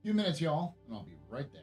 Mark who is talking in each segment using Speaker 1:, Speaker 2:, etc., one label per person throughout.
Speaker 1: few minutes, y'all, and I'll be right there.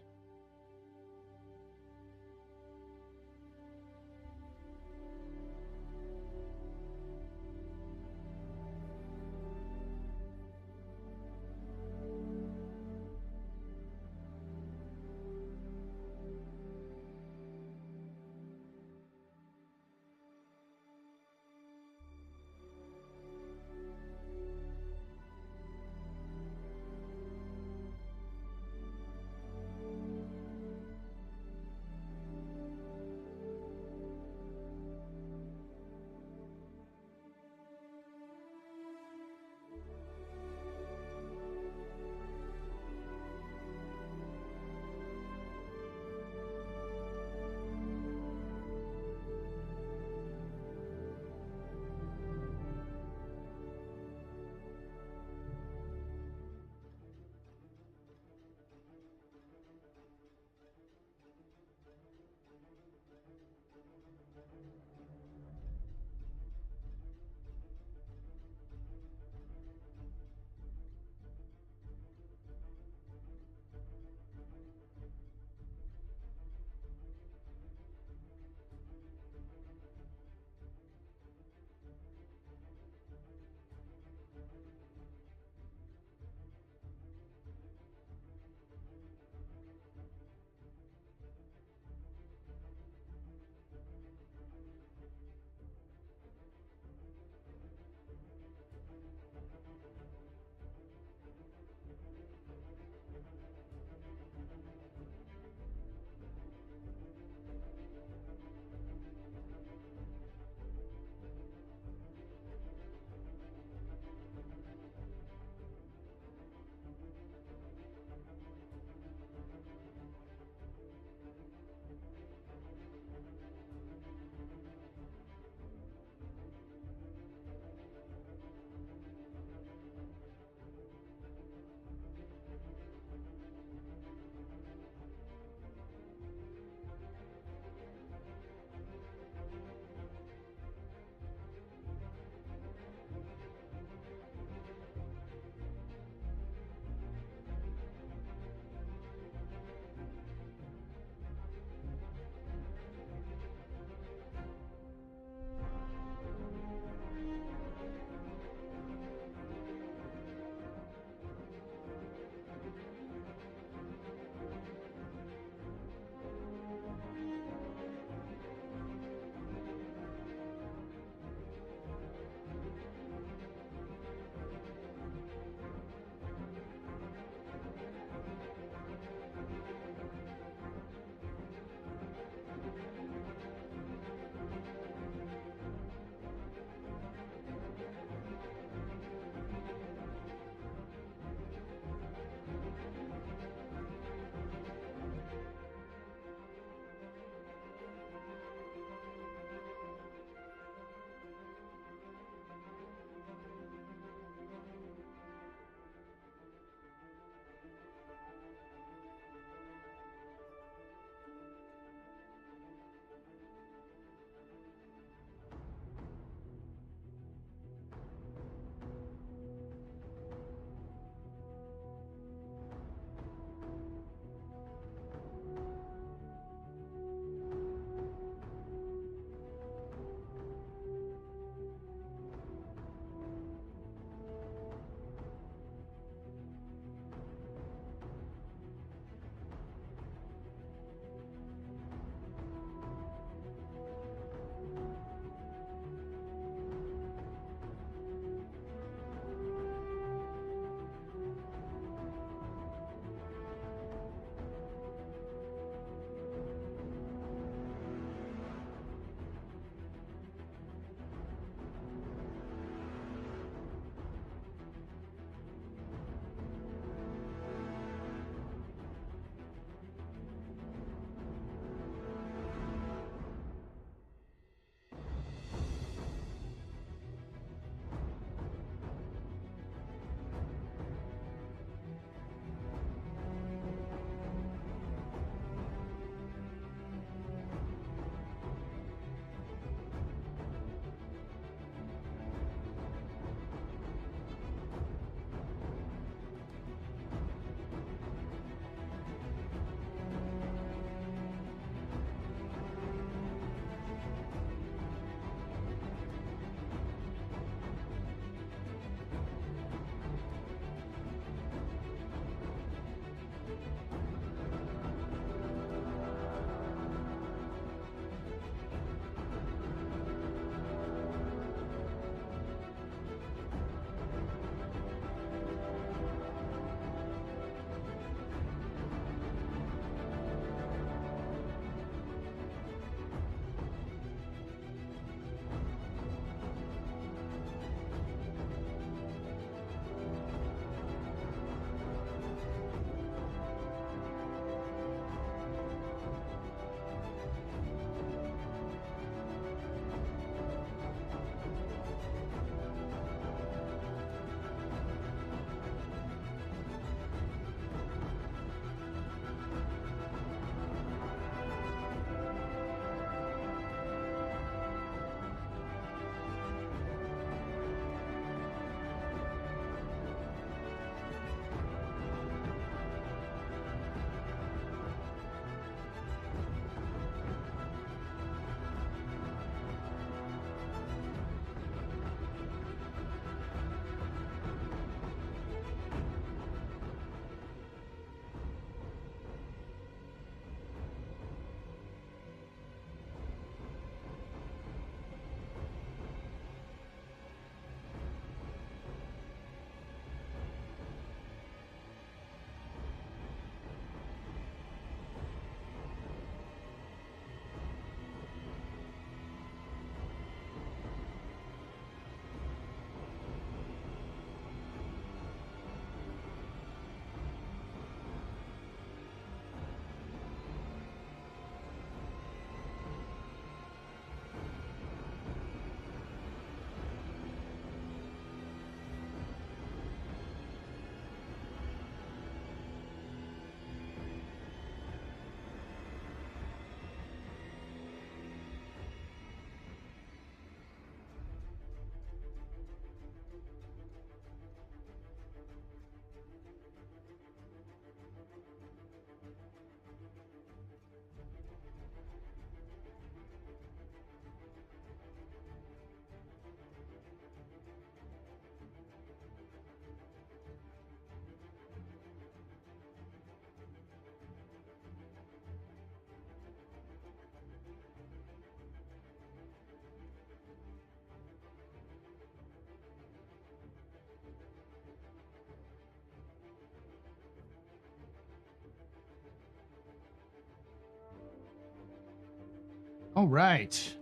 Speaker 1: All right.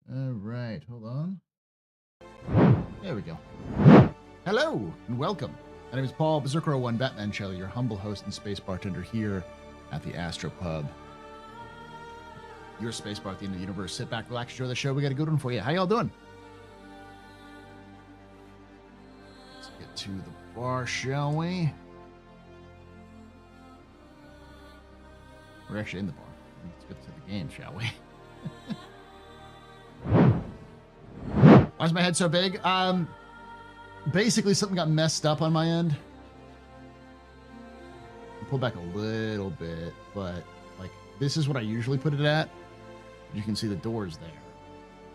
Speaker 1: All right, hold on. There we go. Hello and welcome. My name is Paul Berserker01 Batman Shelley, your humble host and space bartender here at the AstroPub. Your space bar at the end of the universe. Sit back, relax, enjoy the show. We got a good one for you. How y'all doing? Let's get to the bar, shall we? We're actually in the bar. Let's get to the game, shall we? Why is my head so big? Basically something got messed up on my end. Pull back a little bit, but like this is what I usually put it at. You can see the doors there.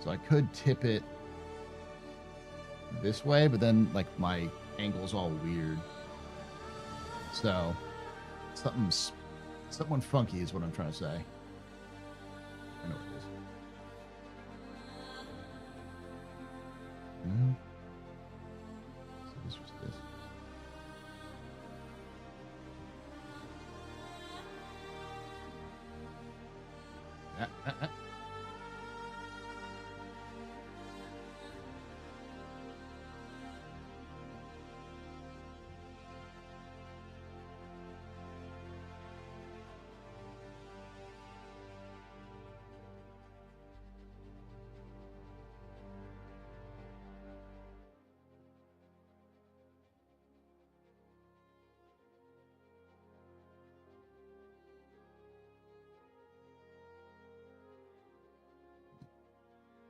Speaker 1: So I could tip it this way, but then like my angle's all weird. So something funky is what I'm trying to say. I know what it is. So this was this.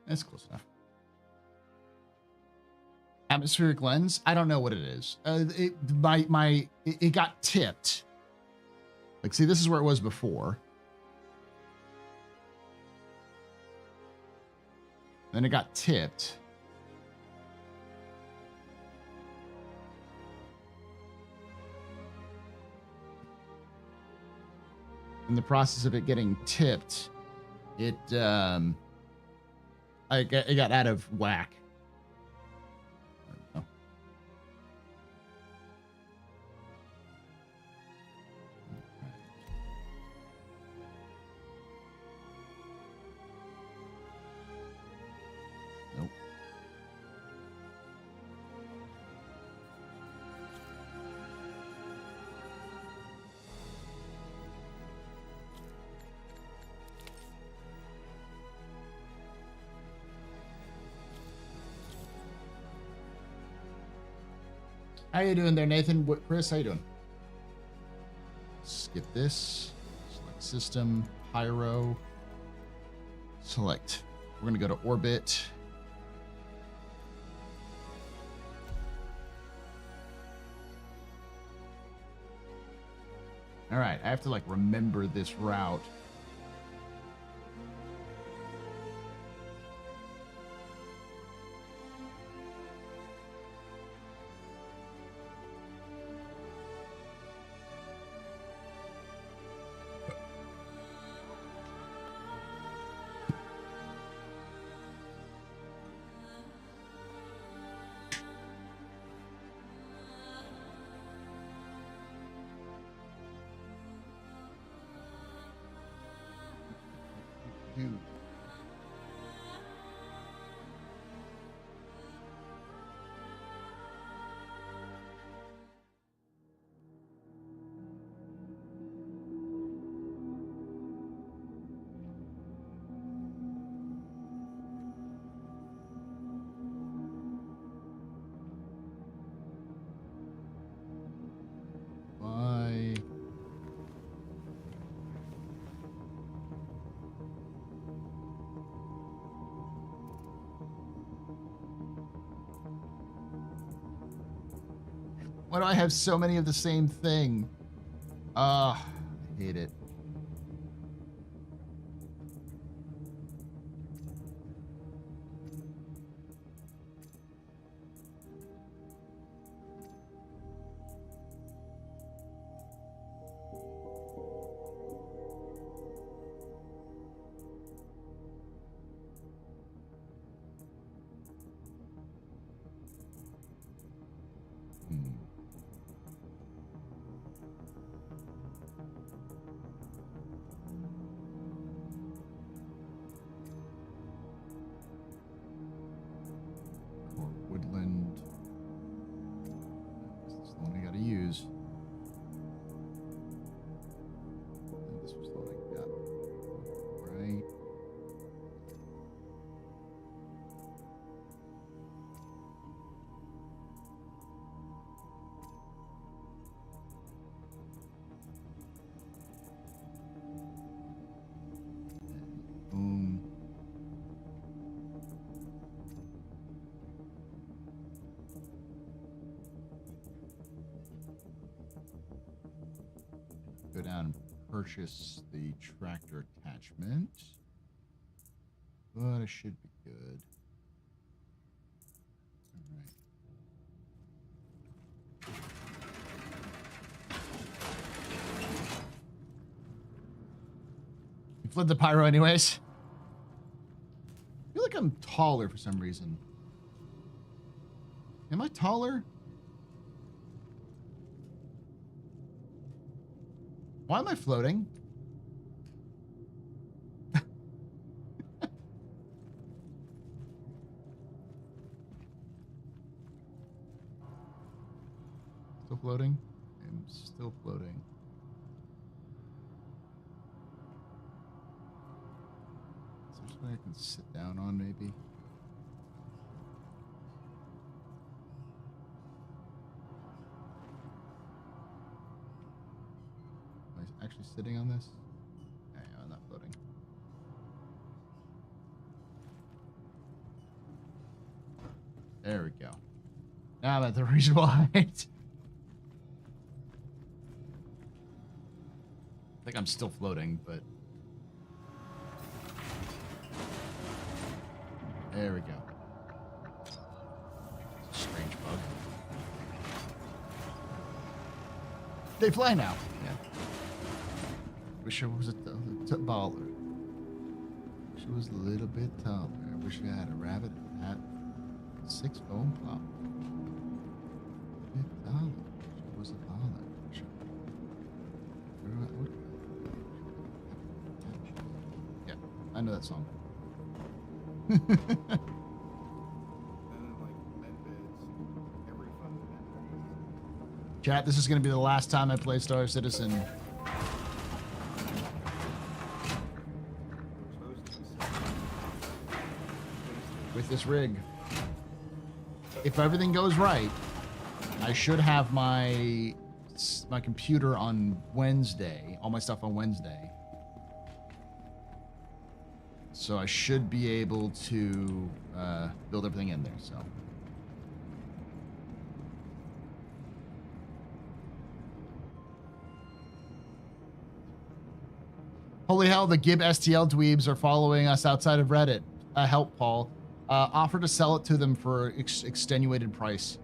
Speaker 1: That's close enough. Atmospheric lens? I don't know what it is. It got tipped. Like, see, this is where it was before. Then it got tipped. In the process of it getting tipped, it got out of whack. Oh. Nope. How you doing there, Nathan? Chris, how you doing? Skip this. Select system, Pyro. Select. We're going to go to orbit. All right, I have to like remember this route. Why do I have so many of the same thing? I hate it. Woodland. This is the one I gotta use. This was the one I got. Right. Boom. Go down and purchase the tractor attachment. But it should be good. All right. You fled the Pyro anyways? I feel like I'm taller for some reason. Am I taller? Why am I floating? Still floating? I'm still floating. Is there something I can sit down on, maybe? Actually sitting on this? Yeah, I'm not floating. There we go. Now I'm at the reasonable height. I think I'm still floating, but... There we go. Strange bug. They fly now. Yeah. Wish I was a baller. Wish I was a little bit taller. I wish I had a rabbit hat, 6 foam pop. Bit taller. Wish I was a baller. Yeah, I know that song. Chat, this is going to be the last time I play Star Citizen. With this rig. If everything goes right, I should have my computer on Wednesday, all my stuff on Wednesday. So I should be able to build everything in there, so. Holy hell, the Gib STL dweebs are following us outside of Reddit. Help, Paul. Offer to sell it to them for extenuated price.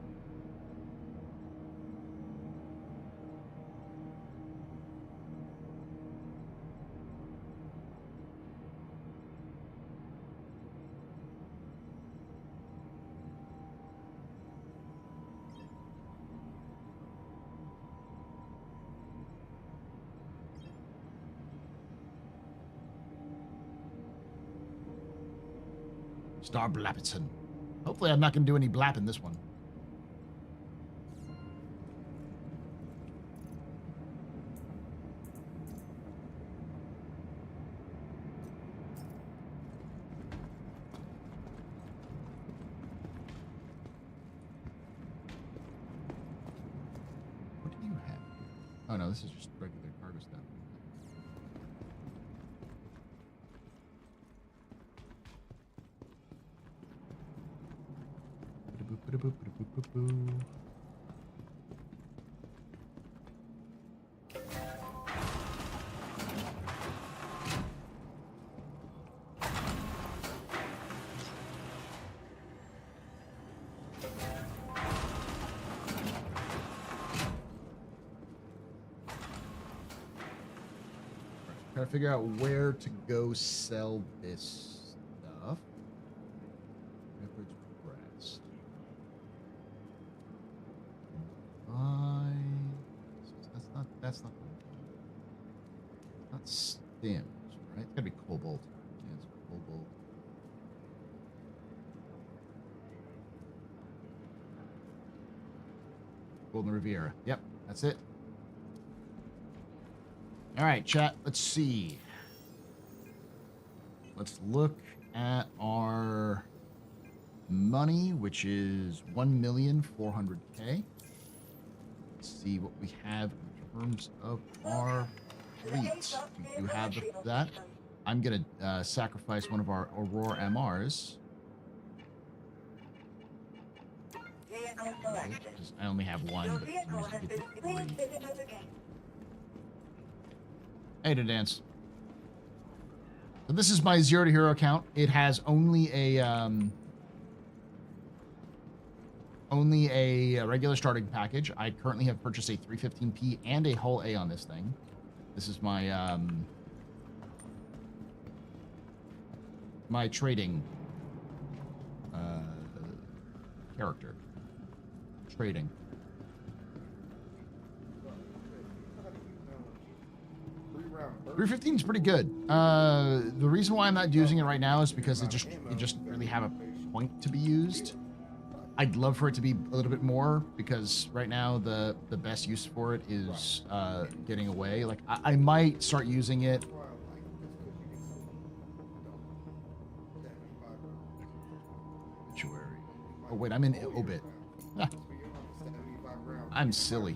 Speaker 1: Star Blapperton. Hopefully I'm not going to do any blap in this one. What do you have here? Oh no, this is just regular cargo stuff. Trying to figure out where to go sell this stuff. Shepherd's Crest. That's not stems, right? It's gotta be cobalt. Yeah, it's cobalt. Golden Riviera. Yep, that's it. All right, chat. Let's see. Let's look at our money, which is 1,400,000. Let's see what we have in terms of our fleet. We do have that. I'm gonna sacrifice one of our Aurora MRs. Okay, I only have one, but I'm gonna get the 3. Hey, to dance. So this is my 0 to hero account. It has only a regular starting package. I currently have purchased a 315p and a hull A on this thing. This is my my trading character. Trading. 315 is pretty good. The reason why I'm not using it right now is because it just really have a point to be used. I'd love for it to be a little bit more, because right now the best use for it is getting away. Like I might start using it. Obituary. Oh wait, I'm in obit. I'm silly.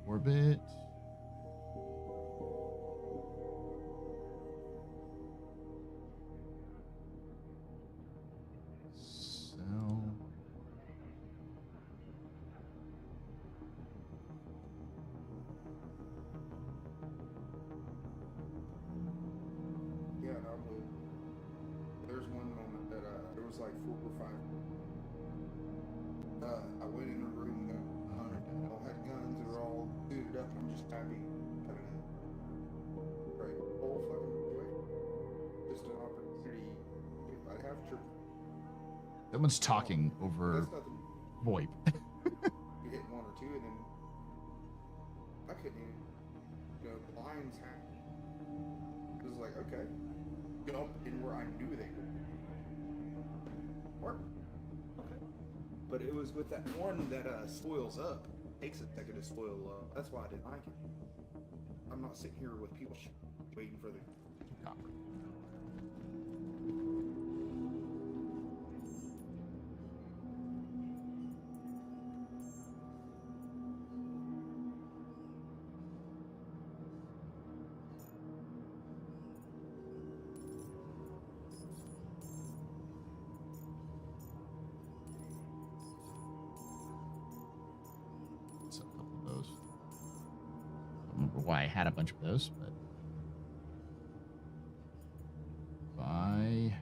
Speaker 1: Orbit. Sell.
Speaker 2: Yeah, there's one moment that there was like 4 or 5. I went in a room that all had guns. They were all suited up. I'm just happy having a great whole fucking way. Just an opportunity. If I have to.
Speaker 1: Someone's talking over VoIP.
Speaker 2: You hit 1 or 2, and then I couldn't even. Blinds happen. It was like, okay, jump in where I knew they would. Work. Okay. But it was with that one that spoils up. Takes a second to spoil up. That's why I didn't like it. I'm not sitting here with people waiting for the copper.
Speaker 1: Why I had a bunch of those, but buy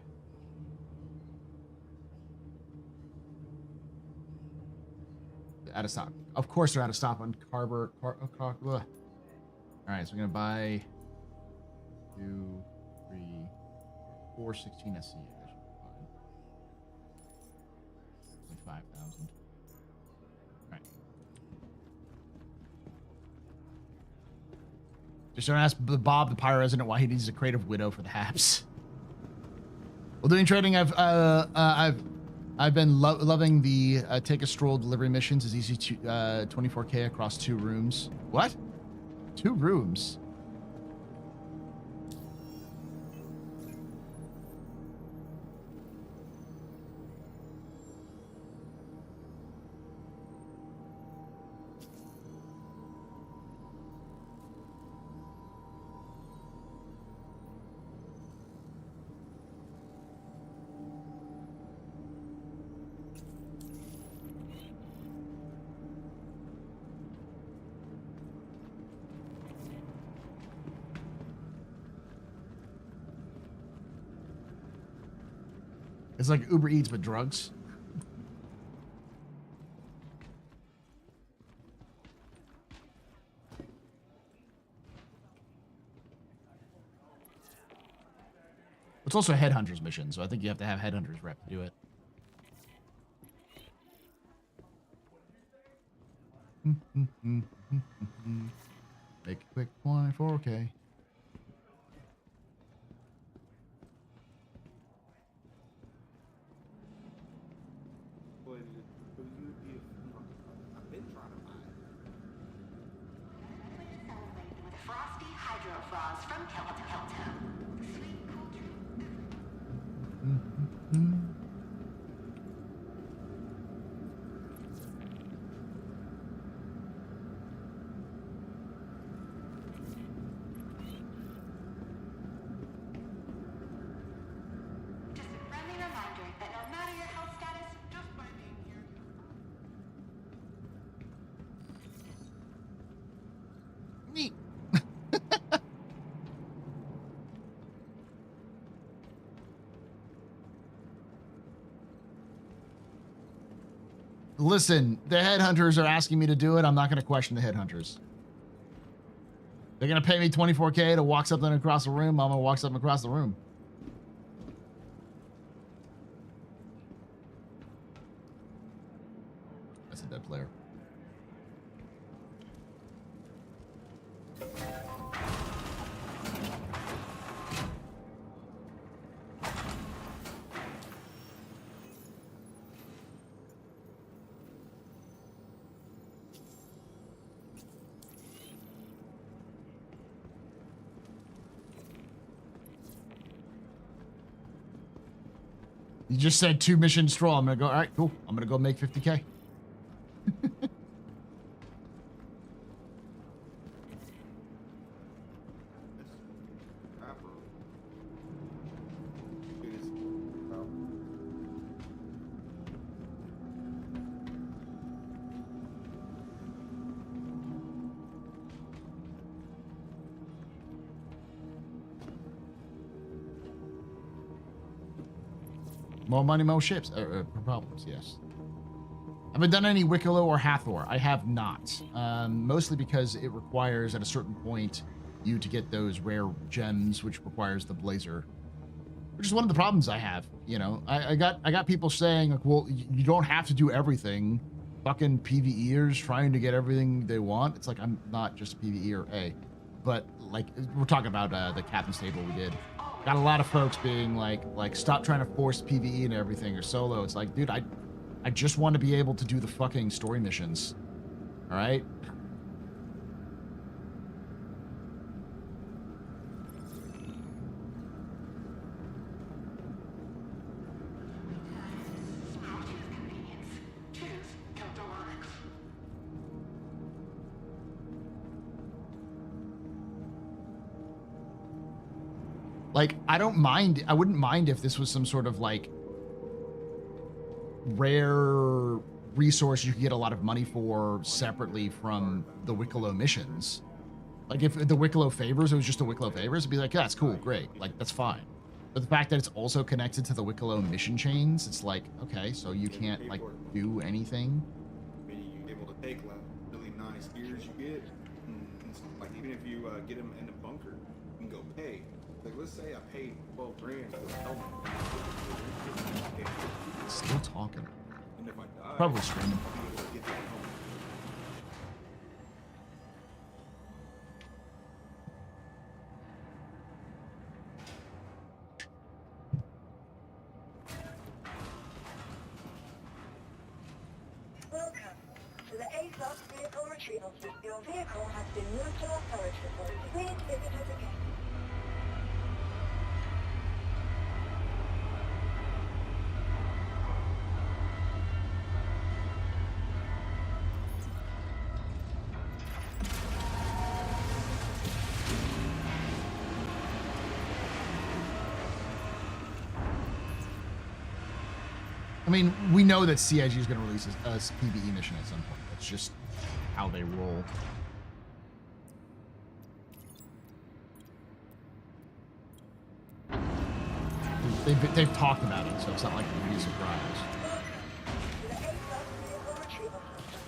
Speaker 1: out of stock. Of course, they're out of stock on Carver. All right, so we're gonna buy 2, 3, 4, 16 SC. That should be fine. 5,000. Just don't ask Bob, the Pyro resident, why he needs a creative widow for the haps. While doing trading, I've been loving the take a stroll delivery missions. Is easy to 24K across 2 rooms. What? 2 rooms? It's like Uber Eats but drugs. It's also a Headhunter's mission, so I think you have to have Headhunter's rep to do it. Make it quick 24K. Listen, the headhunters are asking me to do it. I'm not going to question the headhunters. They're going to pay me 24K to walk something across the room. I'm going to walk something across the room. That's a dead player. You just said 2 missions straw. I'm going to go, all right, cool. I'm going to go make 50K. More money, more ships. Problems, yes. Have I done any Wicklow or Hathor? I have not. Mostly because it requires, at a certain point, you to get those rare gems, which requires the Blazer. Which is one of the problems I have, you know. I got people saying, like, well, you don't have to do everything. Fucking PvEers trying to get everything they want. It's like, I'm not just a PvEer, but, like, we're talking about the captain's table we did. Got a lot of folks being like, stop trying to force PvE and everything or solo. It's like, dude, I just want to be able to do the fucking story missions. All right? Like, I wouldn't mind if this was some sort of, like, rare resource you could get a lot of money for separately from the Wicklow missions. Like, if the Wicklow favors, it was just the Wicklow favors, it'd be like, yeah, that's cool, great. Like, that's fine. But the fact that it's also connected to the Wicklow mission chains, it's like, okay, so you can't, like, do anything.
Speaker 2: I mean, you're able to take, like, really nice gears you get. And like, even if you get them in a bunker, you can go pay. Like, let's say I paid 12 grand for the helmet.
Speaker 1: Still talking.
Speaker 2: And if I die,
Speaker 1: probably streaming.
Speaker 2: I'll be able to get that helmet.
Speaker 3: Welcome to the A-Class vehicle retrieval system. Your vehicle has been moved to our storage facility. Please visit us again.
Speaker 1: I mean, we know that CIG is going to release a PvE mission at some point. That's just how they roll. they've talked about it, so it's not like a big surprise.
Speaker 3: To the ASOS vehicle retrieval system.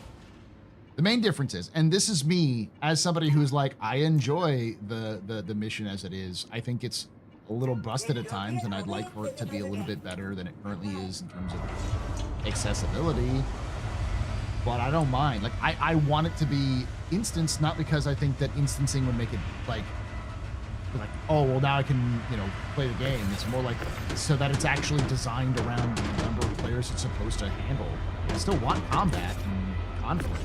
Speaker 1: The main difference is, and this is me as somebody who's like, I enjoy the mission as it is. I think it's a little busted at times, and I'd like for it to be a little bit better than it currently is in terms of accessibility. But I don't mind. Like, I want it to be instanced, not because I think that instancing would make it like, oh, well, now I can, play the game. It's more like so that it's actually designed around the number of players it's supposed to handle. I still want combat and conflict.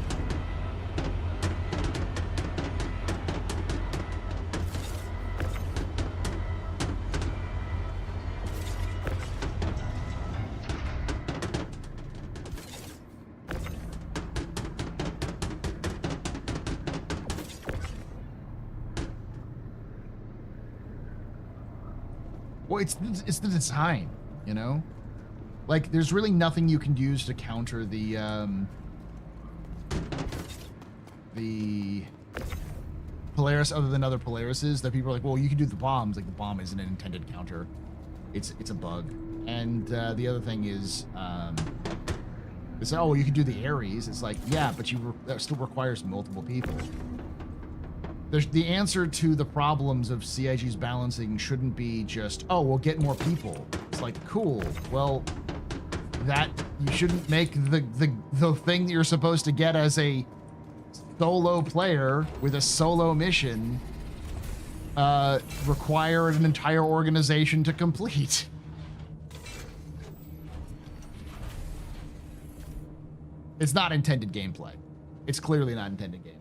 Speaker 1: Well, it's the design, Like, there's really nothing you can use to counter the Polaris other than other Polarises. That people are like, well, you can do the bombs. Like, the bomb isn't an intended counter. It's a bug. And the other thing is, they say, oh, you can do the Ares. It's like, yeah, but that still requires multiple people. The answer to the problems of CIG's balancing shouldn't be just, oh, we'll get more people. It's like, cool. Well, that you shouldn't make the thing that you're supposed to get as a solo player with a solo mission require an entire organization to complete. It's not intended gameplay. It's clearly not intended gameplay.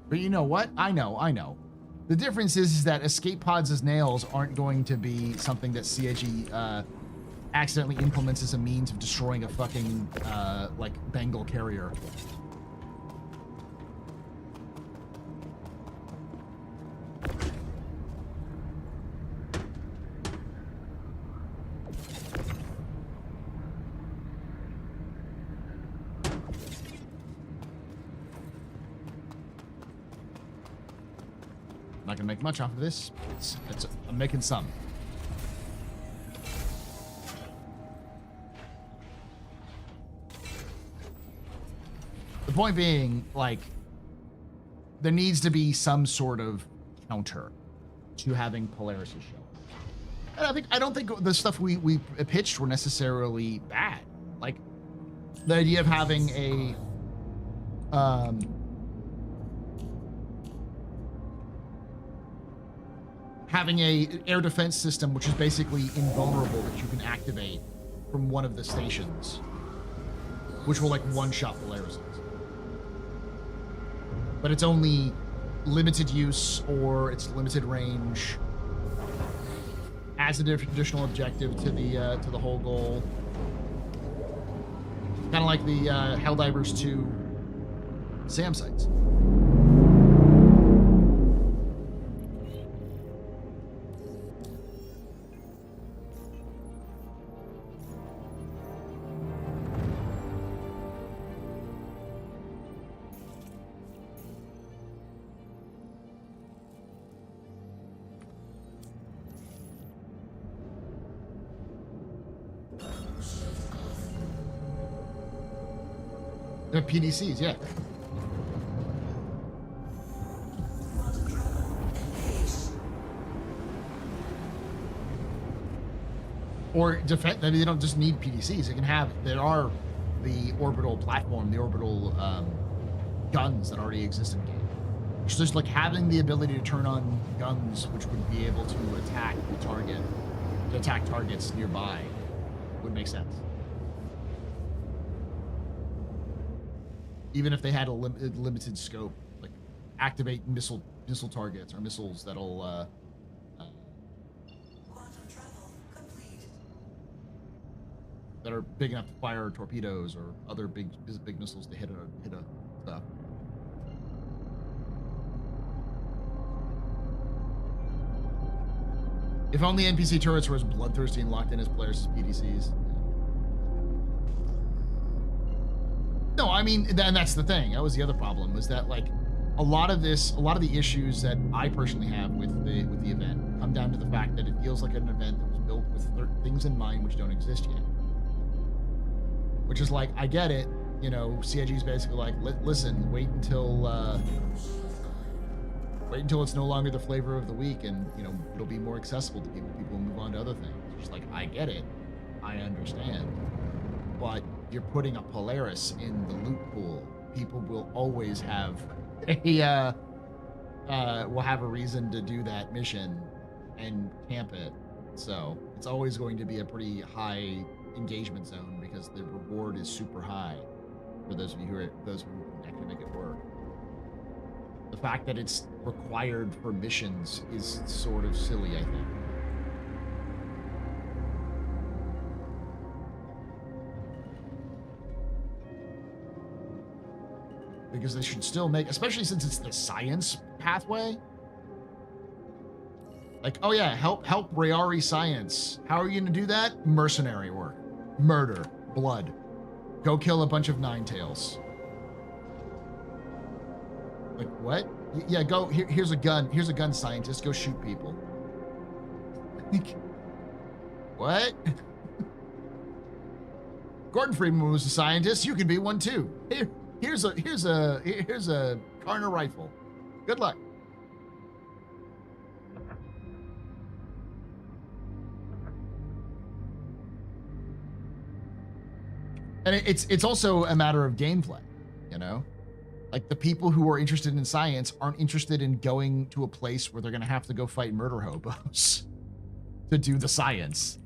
Speaker 1: But you know what? I know. The difference is that escape pods as nails aren't going to be something that CIG accidentally implements as a means of destroying a fucking, like, Bengal carrier. Not gonna make much off of this. I'm making some. The point being, like, there needs to be some sort of counter to having Polaris show. And I don't think the stuff we pitched were necessarily bad. Like, the idea of having a air defense system which is basically invulnerable that you can activate from one of the stations, which will like one-shot Polarises. But it's only limited use or it's limited range as an additional objective to the whole goal. Kind of like the Helldivers 2 SAM sites. PDCs, yeah. Or defense. I mean, they don't just need PDCs. They can have. There are the orbital platform, the orbital guns that already exist in game. So just like having the ability to turn on guns, which would be able to attack the target, to attack targets nearby, would make sense. even if they had a limited scope, like activate missile targets or missiles that'll that are big enough to fire torpedoes or other big missiles to hit a stuff. If only NPC turrets were as bloodthirsty and locked in as players as PDCs. No, I mean, and that's the thing. That was the other problem, was that like a lot of the issues that I personally have with the event come down to the fact that it feels like an event that was built with things in mind which don't exist yet. Which is like, I get it, you know, CIG is basically like, listen, wait until it's no longer the flavor of the week, and you know it'll be more accessible to people. People will move on to other things. It's just like, I get it, I understand, but you're putting a Polaris in the loot pool. People will always have a reason to do that mission and camp it. So it's always going to be a pretty high engagement zone because the reward is super high for those of you who can actually make it work. The fact that it's required for missions is sort of silly, I think. Because they should still make, especially since it's the science pathway. Like, oh yeah, help Rayari science. How are you gonna do that? Mercenary work. Murder. Blood. Go kill a bunch of Ninetails. Like, what? Yeah, go, here's a gun. Here's a gun scientist. Go shoot people. What? Gordon Freeman was a scientist. You can be one too. Here's a Karner rifle. Good luck. And it's also a matter of gameplay, you know? Like, the people who are interested in science aren't interested in going to a place where they're going to have to go fight murder hobos to do the science.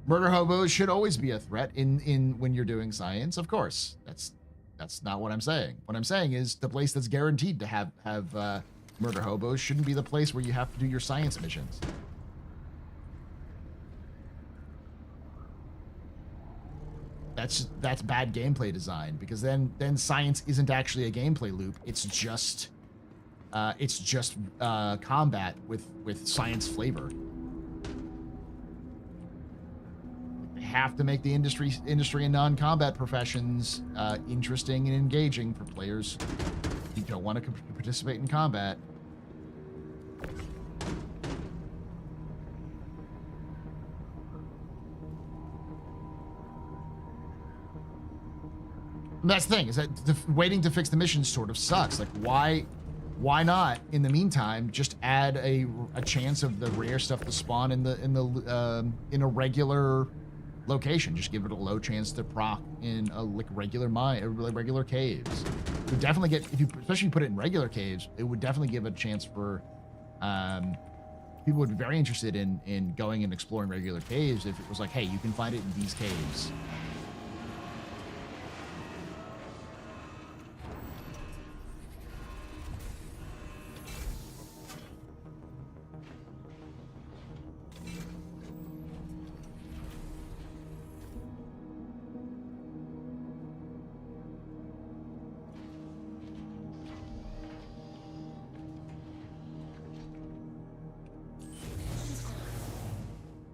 Speaker 1: Murder hobos should always be a threat in when you're doing science, of course. That's not what I'm saying. What I'm saying is the place that's guaranteed to have murder hobos shouldn't be the place where you have to do your science missions. That's bad gameplay design, because then science isn't actually a gameplay loop. It's just combat with science flavor. They have to make the industry and non-combat professions interesting and engaging for players who don't want to participate in combat. And that's the thing, is that waiting to fix the missions sort of sucks. Like, why not in the meantime just add a chance of the rare stuff to spawn in a regular location? Just give it a low chance to proc in a regular caves. It would definitely get, if you especially put it in regular caves, it would definitely give a chance for people would be very interested in going and exploring regular caves if it was like, hey, you can find it in these caves.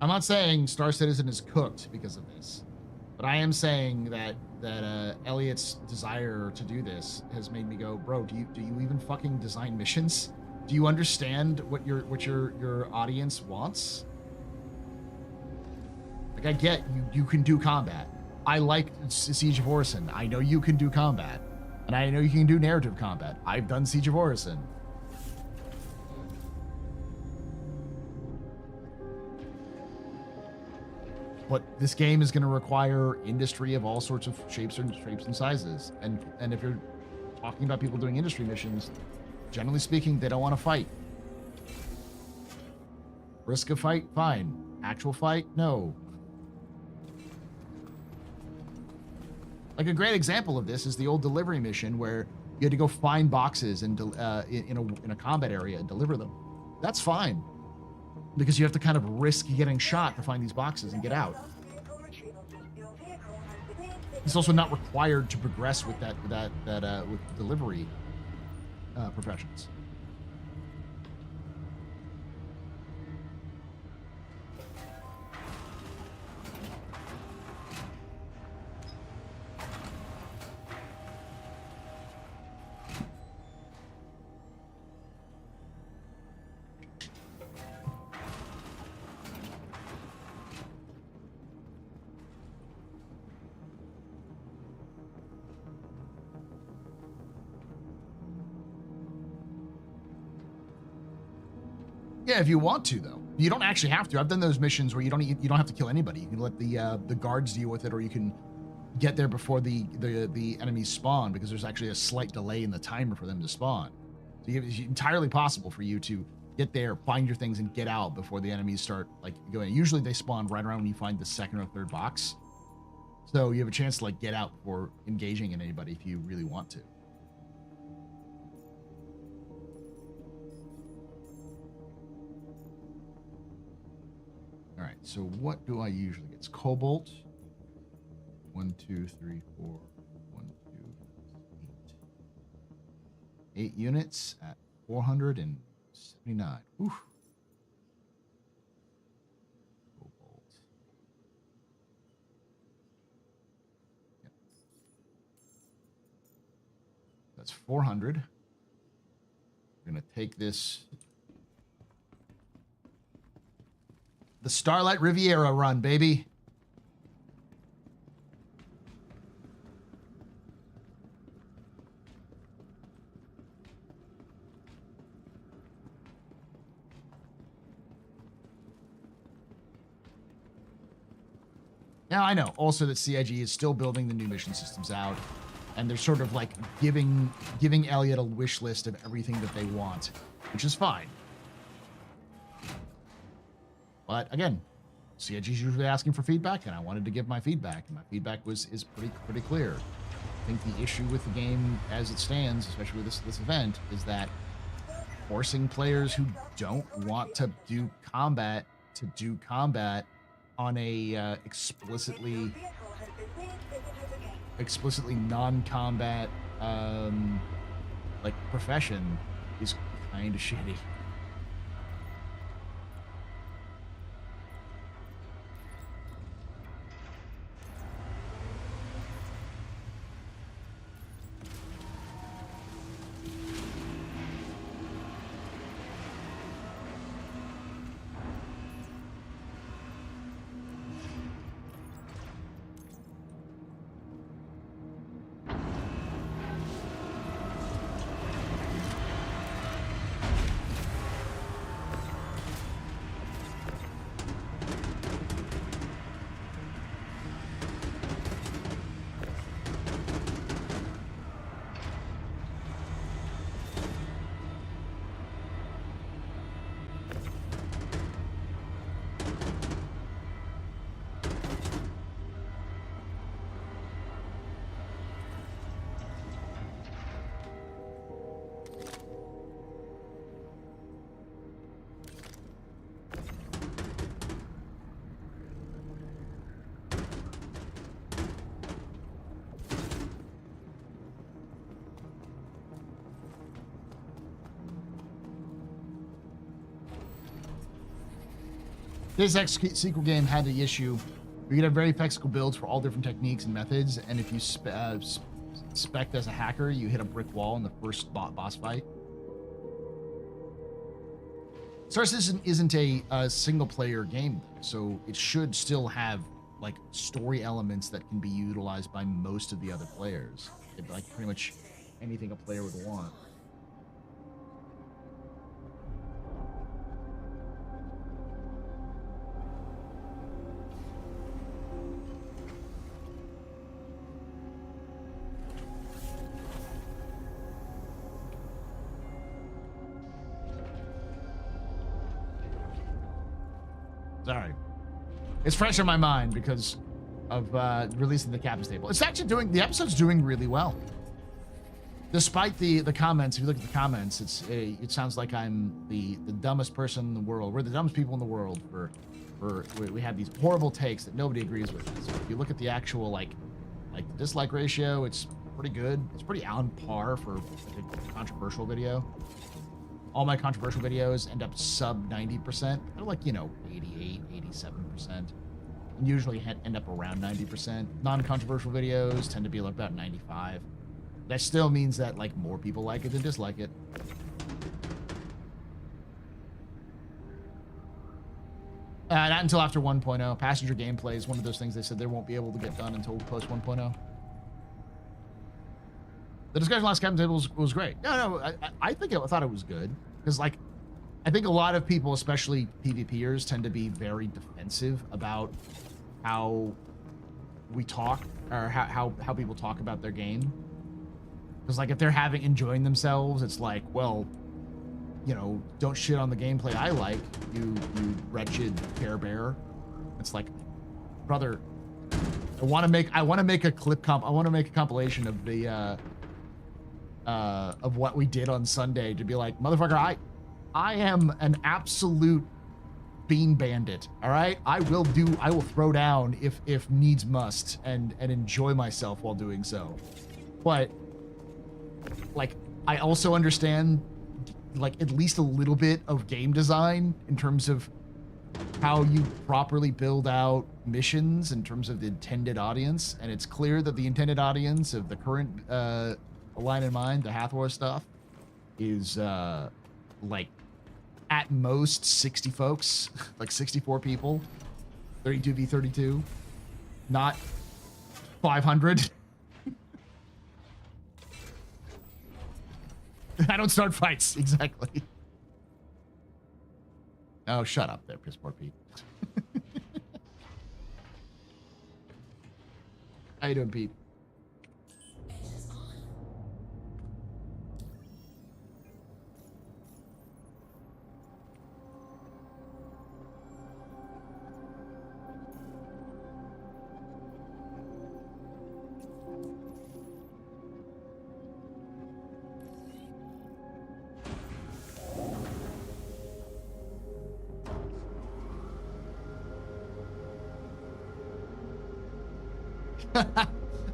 Speaker 1: I'm not saying Star Citizen is cooked because of this, but I am saying that Elliot's desire to do this has made me go, bro, do you even fucking design missions? Do you understand what your audience wants? Like, I get you can do combat. I like Siege of Orison. I know you can do combat, and I know you can do narrative combat. I've done Siege of Orison. But this game is going to require industry of all sorts of shapes and sizes. And if you're talking about people doing industry missions, generally speaking, they don't want to fight. Risk a fight, fine. Actual fight, no. Like a great example of this is the old delivery mission where you had to go find boxes and in a combat area and deliver them. That's fine, because you have to kind of risk getting shot to find these boxes and get out. It's also not required to progress with with delivery professions. Yeah, if you want to, though. You don't actually have to. I've done those missions where you don't have to kill anybody. You can let the guards deal with it, or you can get there before the enemies spawn, because there's actually a slight delay in the timer for them to spawn. So it's entirely possible for you to get there, find your things, and get out before the enemies start like going. Usually they spawn right around when you find the second or third box. So you have a chance to like get out before engaging in anybody if you really want to. All right, so what do I usually get? It's cobalt. 1, 2, 3, 4, 1, 2, 8. 8 units at 479. Oof. Cobalt. Yep. That's 400. We're gonna take this. The Starlight Riviera run, baby. Now, I know also that CIG is still building the new mission systems out, and they're sort of like giving Elliot a wish list of everything that they want, which is fine. But again, CIG is usually asking for feedback, and I wanted to give my feedback, and my feedback is pretty clear. I think the issue with the game as it stands, especially with this event, is that forcing players who don't want to do combat on a explicitly non-combat like profession is kind of shitty. This sequel game had the issue where you could have very flexible builds for all different techniques and methods, and if you spec as a hacker, you hit a brick wall in the first boss fight. StarCitizen isn't a single-player game, so it should still have like story elements that can be utilized by most of the other players. Like pretty much anything a player would want. Sorry. It's fresh in my mind because releasing the captain's table. It's actually the episode's doing really well. Despite the comments, if you look at the comments, it sounds like I'm the dumbest person in the world. We're the dumbest people in the world we have these horrible takes that nobody agrees with. So if you look at the actual like the dislike ratio, it's pretty good. It's pretty on par for like a controversial video. All my controversial videos end up sub 90%. They're like, 88, 87%. And usually end up around 90%. Non-controversial videos tend to be like about 95. That still means that like more people like it than dislike it. Not until after 1.0. Passenger gameplay is one of those things they said they won't be able to get done until post 1.0. The discussion last Captain Table was great. No, I thought it was good. Because, like, I think a lot of people, especially PvPers, tend to be very defensive about how we talk, or how people talk about their game. Because, like, if they're enjoying themselves, it's like, well, don't shit on the gameplay I like, you wretched Care Bear. It's like, brother, I want to make a compilation of the of what we did on Sunday to be like, motherfucker, I am an absolute bean bandit. All right, I will throw down if needs must and enjoy myself while doing so. But like, I also understand like at least a little bit of game design in terms of how you properly build out missions in terms of the intended audience. And it's clear that the intended audience of the current Line in Mind, the Hathor stuff, is like at most 60 folks, like 64 people, 32v32, not 500. I don't start fights, exactly. Oh, shut up there, piss poor Pete. How you doing, Pete?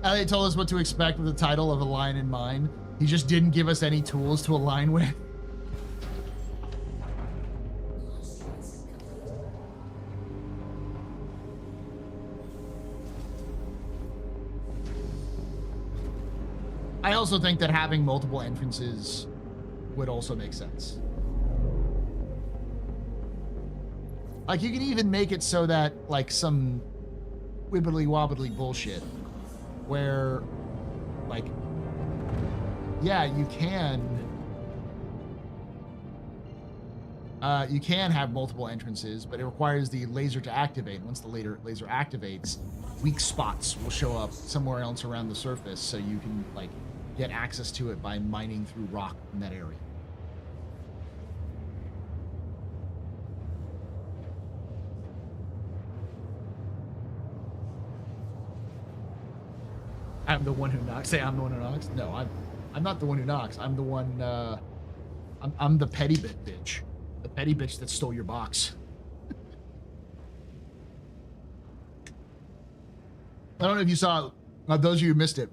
Speaker 1: They told us what to expect with the title of A Line in Mind. He just didn't give us any tools to align with. I also think that having multiple entrances would also make sense. Like, you can even make it so that, like, some wibbly wobbly bullshit where, like, yeah, you can have multiple entrances, but it requires the laser to activate. Once the laser activates, weak spots will show up somewhere else around the surface, so you can like get access to it by mining through rock in that area. I'm the one who knocks. Say I'm the one who knocks. No, I'm not the one who knocks. I'm the one. I'm the petty bitch. The petty bitch that stole your box. I don't know if you saw. Those of you who missed it,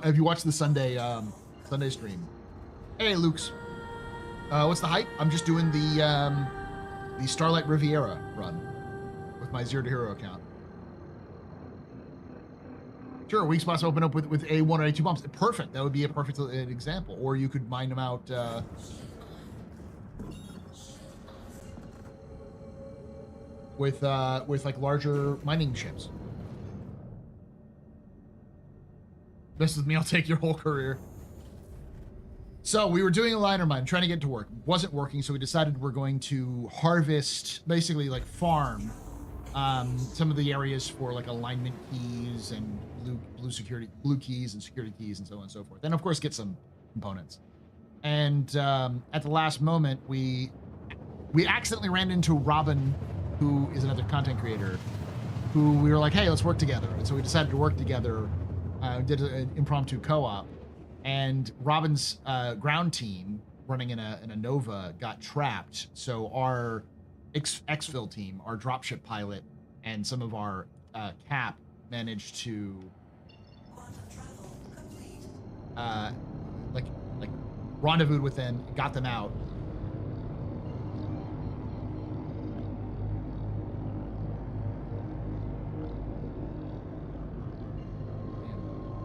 Speaker 1: have you watched the Sunday stream? Hey, Luke's. What's the hype? I'm just doing the Starlight Riviera run with my Zero to Hero account. Sure, weak spots open up with A1 or A2 bombs. Perfect. That would be a perfect example. Or you could mine them out. With like larger mining ships. This is me. I'll take your whole career. So we were doing a liner mine, trying to get it to work. It wasn't working, so we decided we're going to harvest, basically like farm some of the areas for like alignment keys and blue keys and security keys and so on and so forth. And of course get some components. And at the last moment we accidentally ran into Robin, who is another content creator, who we were like, hey, let's work together. And so we decided to work together, did an impromptu co-op, and Robin's ground team running in a Nova got trapped. So our exfil team, our dropship pilot, and some of our cap managed to like rendezvoused with them, got them out.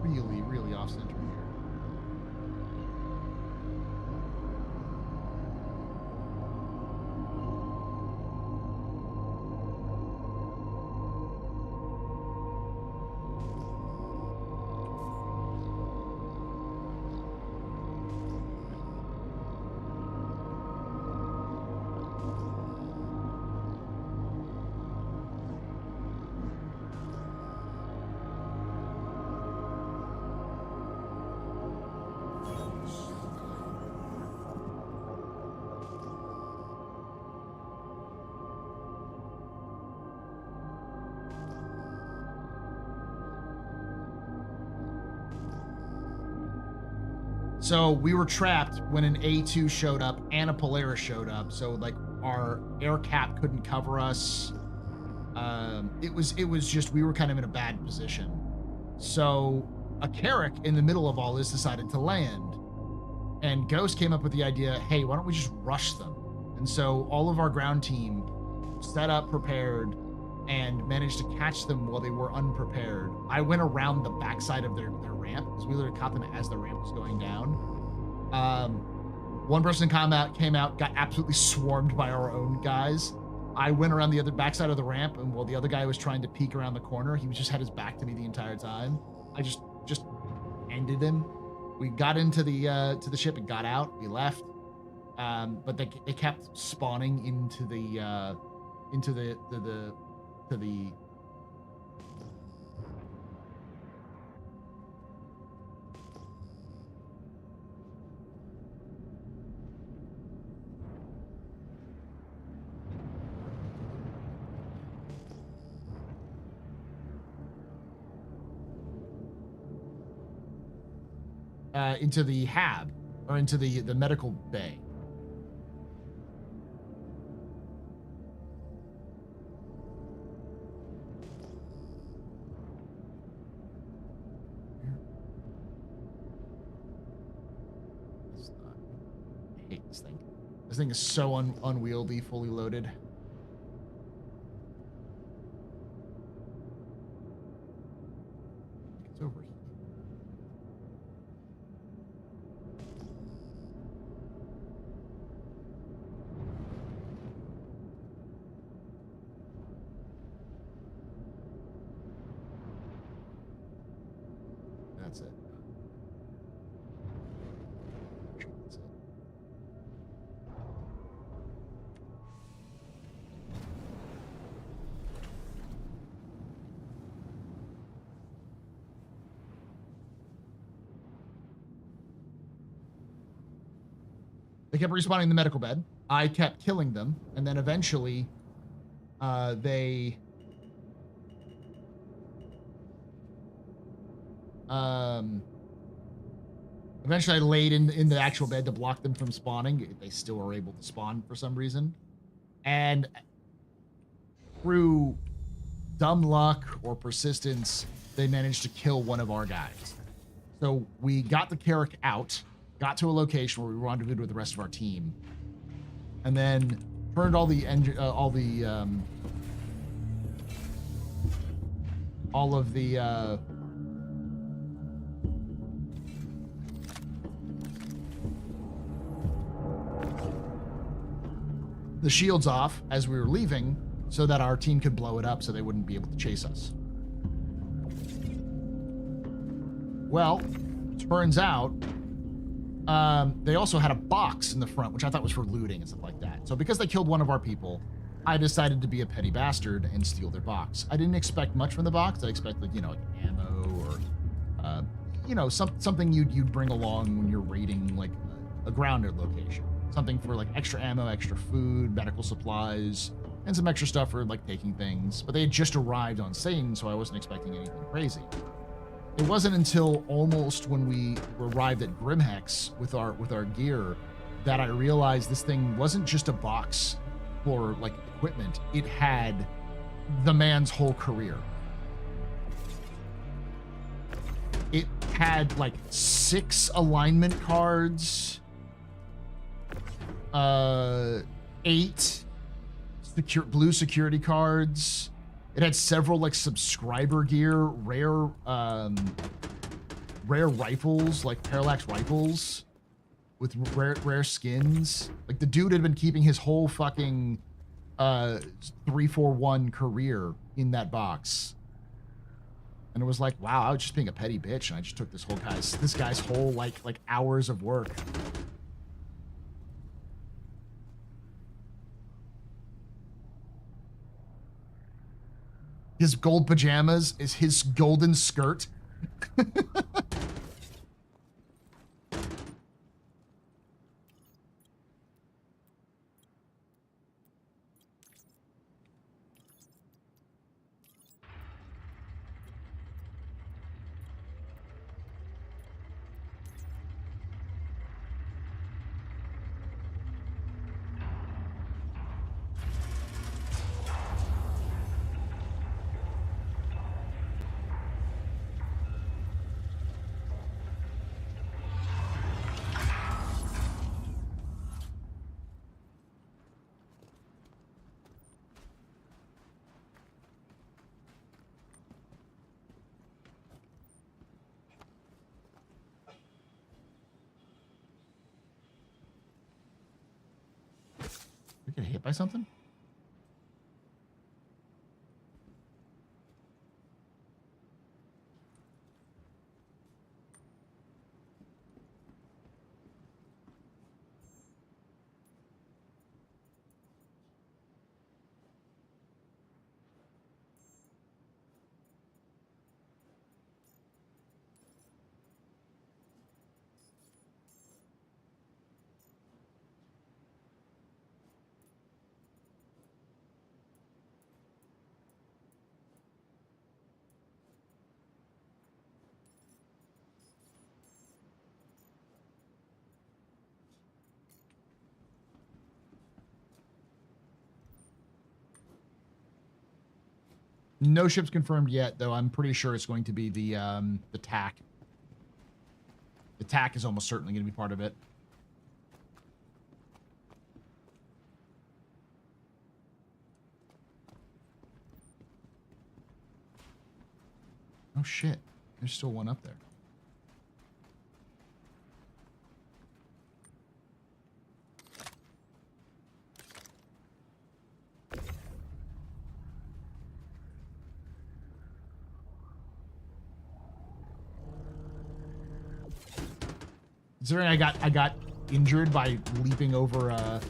Speaker 1: Man, really off center here. So we were trapped when an A2 showed up and a Polaris showed up. So like our air cap couldn't cover us. It was just, we were kind of in a bad position. So a Carrack in the middle of all this decided to land, and Ghost came up with the idea, hey, why don't we just rush them? And so all of our ground team set up, prepared, and managed to catch them while they were unprepared. I went around the backside of their ramp, because we literally caught them as the ramp was going down. One person came out, got absolutely swarmed by our own guys. I went around the other backside of the ramp, and while the other guy was trying to peek around the corner, he just had his back to me the entire time. I just ended him. We got into the ship and got out. We left, but they kept spawning into the into the hab, or into the medical bay. I hate this thing. This thing is so unwieldy, fully loaded. It's over here. That's it. That's it. They kept respawning in the medical bed. I kept killing them, and then eventually they eventually I laid in the actual bed to block them from spawning. They still were able to spawn for some reason. And through dumb luck or persistence, they managed to kill one of our guys. So we got the Carrack out, got to a location where we rendezvoused with the rest of our team, and then turned all the shields off as we were leaving, so that our team could blow it up so they wouldn't be able to chase us. Well, turns out they also had a box in the front, which I thought was for looting and stuff like that. So because they killed one of our people, I decided to be a petty bastard and steal their box. I didn't expect much from the box. I expected, like ammo or, something you'd bring along when you're raiding like a grounded location. Something for like extra ammo, extra food, medical supplies, and some extra stuff for like taking things, but they had just arrived on scene, so I wasn't expecting anything crazy. It wasn't until almost when we arrived at Grimhex with our gear that I realized this thing wasn't just a box for like equipment. It had the man's whole career. It had like 6 alignment cards, 8 blue security cards. It had several like subscriber gear, rare rifles, like parallax rifles with rare skins. Like the dude had been keeping his whole fucking 341 career in that box. And it was like, wow, I was just being a petty bitch, and I just took this guy's whole like hours of work. His gold pajamas is his golden skirt. Get hit by something? No ships confirmed yet, though. I'm pretty sure it's going to be the TAC. The TAC is almost certainly going to be part of it. Oh shit! There's still one up there. Considering I got injured by leaping over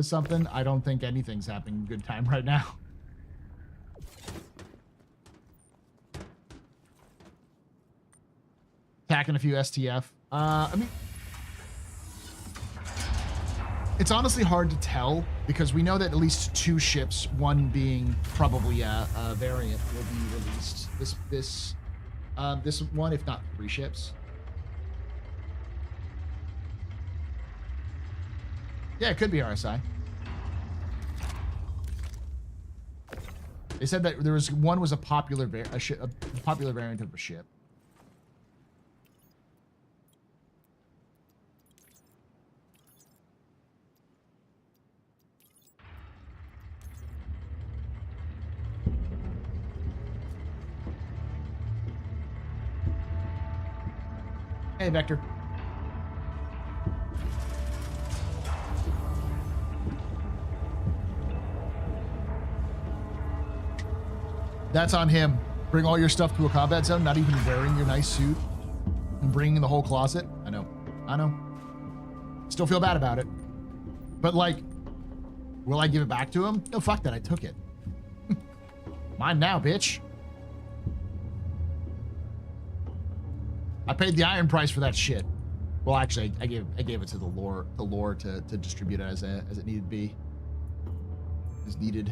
Speaker 1: something, I don't think anything's happening good time right now. Attacking a few STF. I mean, it's honestly hard to tell because we know that at least 2 ships, one being probably a variant, will be released. This one, if not 3 ships. Yeah, it could be RSI. They said that there was one was a popular popular variant of a ship. Hey, Vector. That's on him. Bring all your stuff to a combat zone, not even wearing your nice suit, and bringing the whole closet. I know. Still feel bad about it. But, like, will I give it back to him? No, fuck that. I took it. Mine now, bitch. I paid the iron price for that shit. Well, actually, I gave it to the lore to distribute it as it needed to be, as needed.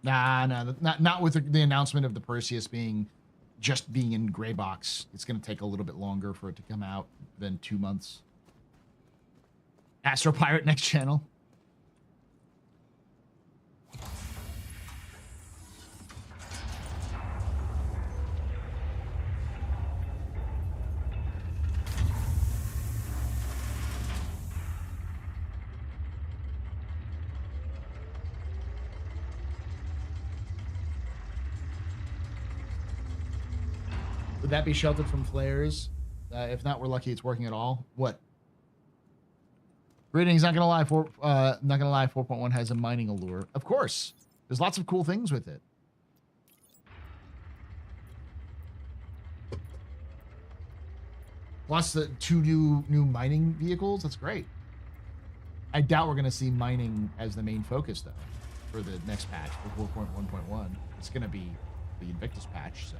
Speaker 1: Nah, not with the announcement of the Perseus being in gray box. It's gonna take a little bit longer for it to come out than 2 months. Astro Pirate next channel. Would that be sheltered from flares? If not, we're lucky it's working at all. What? Greetings, not gonna lie, 4.1 has a mining allure. Of course. There's lots of cool things with it. Plus the 2 new mining vehicles. That's great. I doubt we're gonna see mining as the main focus though for the next patch for 4.1.1. It's gonna be the Invictus patch, so.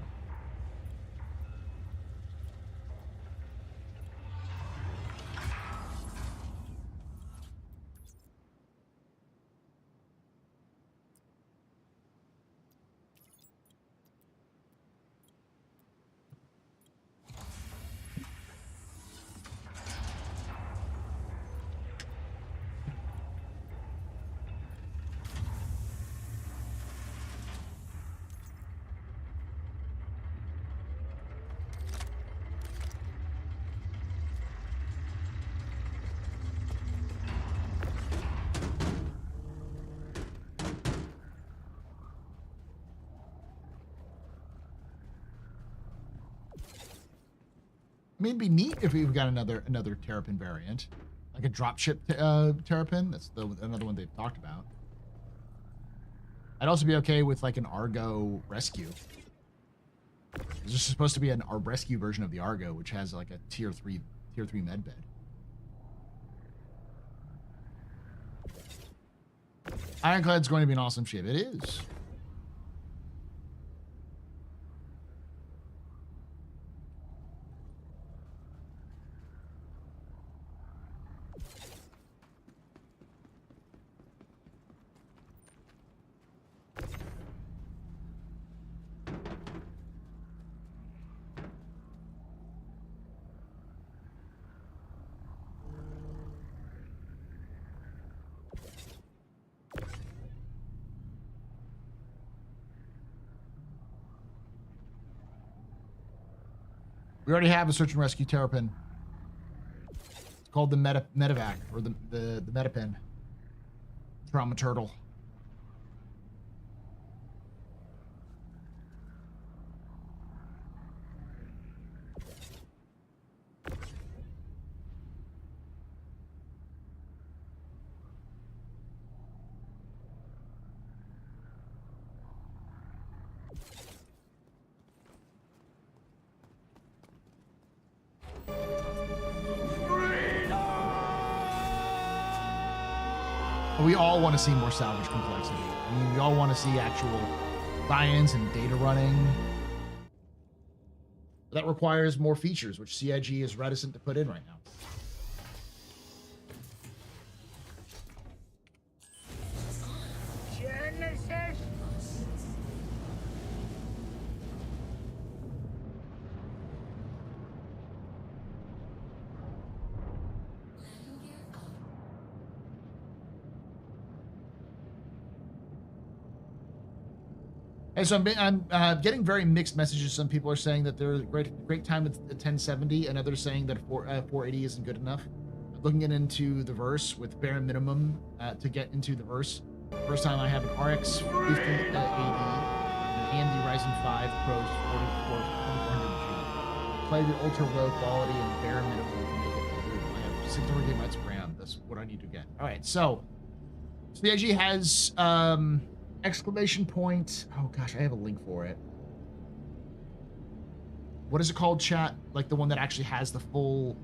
Speaker 1: I mean, it'd be neat if we've got another Terrapin variant, like a dropship Terrapin. That's another one they've talked about. I'd also be okay with like an Argo rescue. There's just supposed to be a rescue version of the Argo, which has like a tier 3 medbed. Ironclad's going to be an awesome ship. It is. We already have a search and rescue Terrapin. It's called the Medevac, or the Metapin. Trauma Turtle. We all want to see more salvage complexity. I mean, we all want to see actual science and data running. But that requires more features, which CIG is reticent to put in right now. And so I'm getting very mixed messages. Some people are saying that there's great time at 1070, and others saying that 480 isn't good enough. Looking into the verse with bare minimum to get into the verse. First time I have an RX 5080, an AMD Ryzen 5 Pro 4400G. Play the ultra low quality and bare minimum to make it through. I have 600 gigabytes of RAM. That's what I need to get. All right, so the IG has exclamation point. Oh gosh, I have a link for it. What is it called, chat? Like the one that actually has the full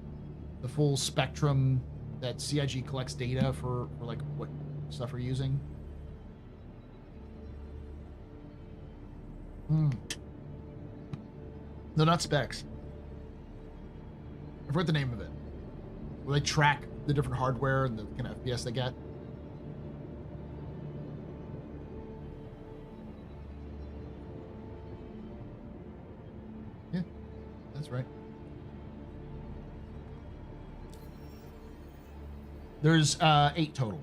Speaker 1: spectrum that CIG collects data for like what stuff we're using. No, not specs. I forgot the name of it. Where they track the different hardware and the kind of FPS they get. Yeah, that's right. There's 8 total.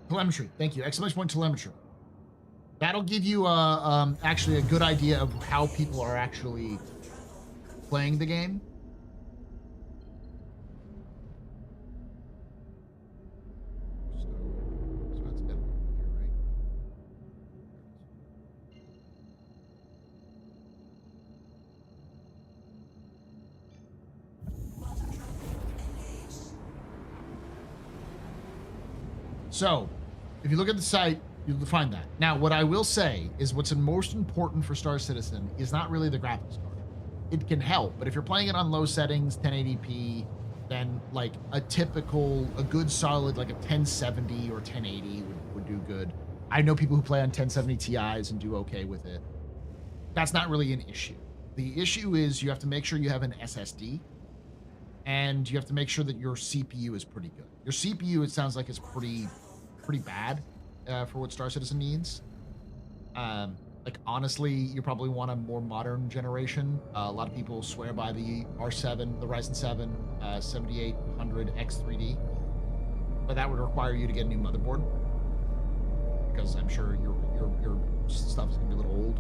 Speaker 1: Telemetry. Thank you. Exclamation point telemetry. That'll give you actually a good idea of how people are actually playing the game. So that's good here, right? So, if you look at the site, you'll find that. Now, what I will say is what's most important for Star Citizen is not really the graphics card. It can help, but if you're playing it on low settings, 1080p, then like a good solid, like a 1070 or 1080 would do good. I know people who play on 1070 Ti's and do okay with it. That's not really an issue. The issue is you have to make sure you have an SSD, and you have to make sure that your CPU is pretty good. Your CPU, it sounds like, is pretty bad for what Star Citizen needs. Like, honestly, you probably want a more modern generation. A lot of people swear by the R7, the Ryzen 7 7800X3D, but that would require you to get a new motherboard, because I'm sure your stuff is gonna be a little old.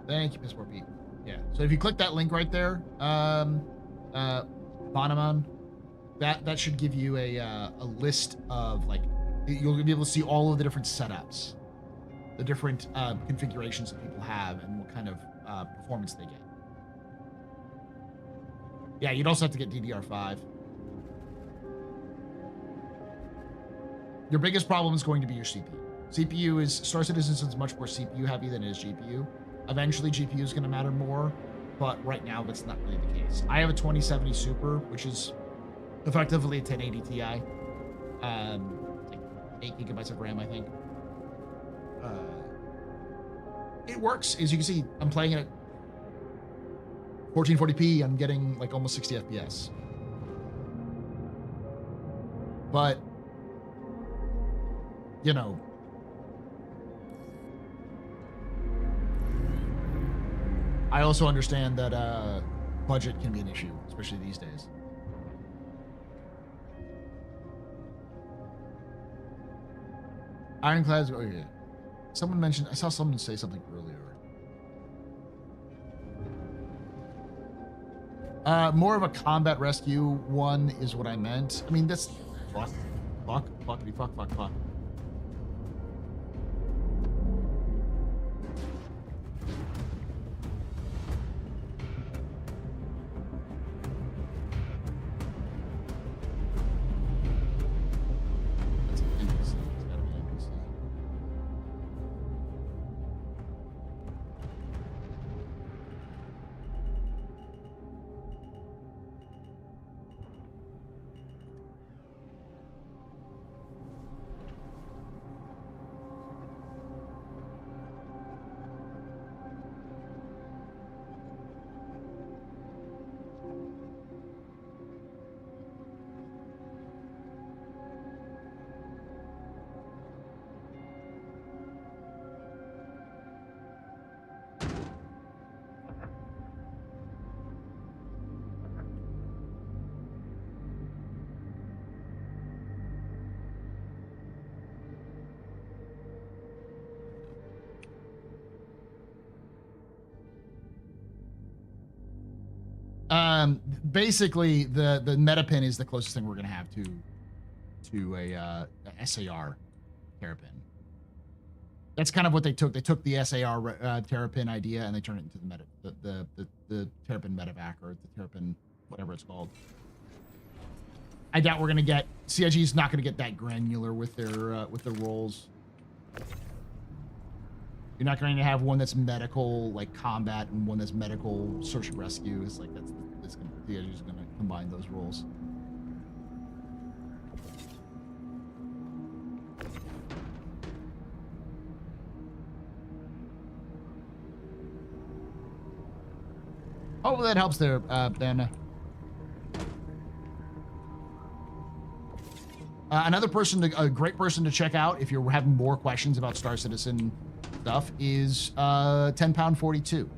Speaker 1: Thank you, Miss Warbeat. Yeah. So if you click that link right there, Bonaman, that should give you a list of, like, you'll be able to see all of the different setups, the different configurations that people have, and what kind of performance they get. Yeah, you'd also have to get DDR5. Your biggest problem is going to be your CPU. CPU is, Star Citizen is much more CPU heavy than it is GPU. Eventually, GPU is going to matter more, but right now, that's not really the case. I have a 2070 Super, which is effectively a 1080 Ti. Like 8 gigabytes of RAM, I think. It works. As you can see, I'm playing it at 1440p. I'm getting like almost 60 FPS. But, you know, I also understand that budget can be an issue, especially these days. Ironclads, oh yeah. Someone mentioned, I saw someone say something earlier. More of a combat rescue one is what I meant. I mean, that's fuck. Basically, the meta pin is the closest thing we're gonna have to a SAR terrapin. That's kind of what they took. They took the SAR terrapin idea and they turned it into the meta, the terrapin medevac, or the terrapin whatever it's called. I doubt we're gonna get CIG's not gonna get that granular with their roles. You're not going to have one that's medical, like combat, and one that's medical search and rescue. It's like CIG's going to combine those roles. Hopefully that helps there, Ben. Another person, a great person to check out if you're having more questions about Star Citizen stuff is 10 pound 42.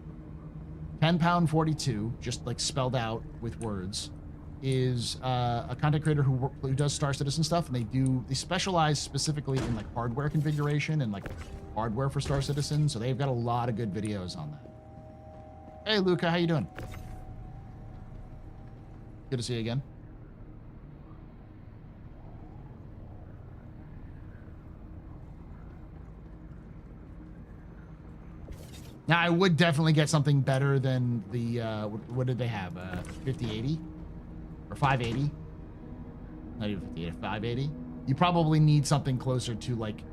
Speaker 1: 10 pound 42, just like spelled out with words, is a content creator who does Star Citizen stuff, and they specialize specifically in like hardware configuration and like hardware for Star Citizen. So they've got a lot of good videos on that. Hey Luca, how you doing? Good to see you again. Now, I would definitely get something better than the, what did they have? 5080? Or 580? Not even 5080, 580? You probably need something closer to, like,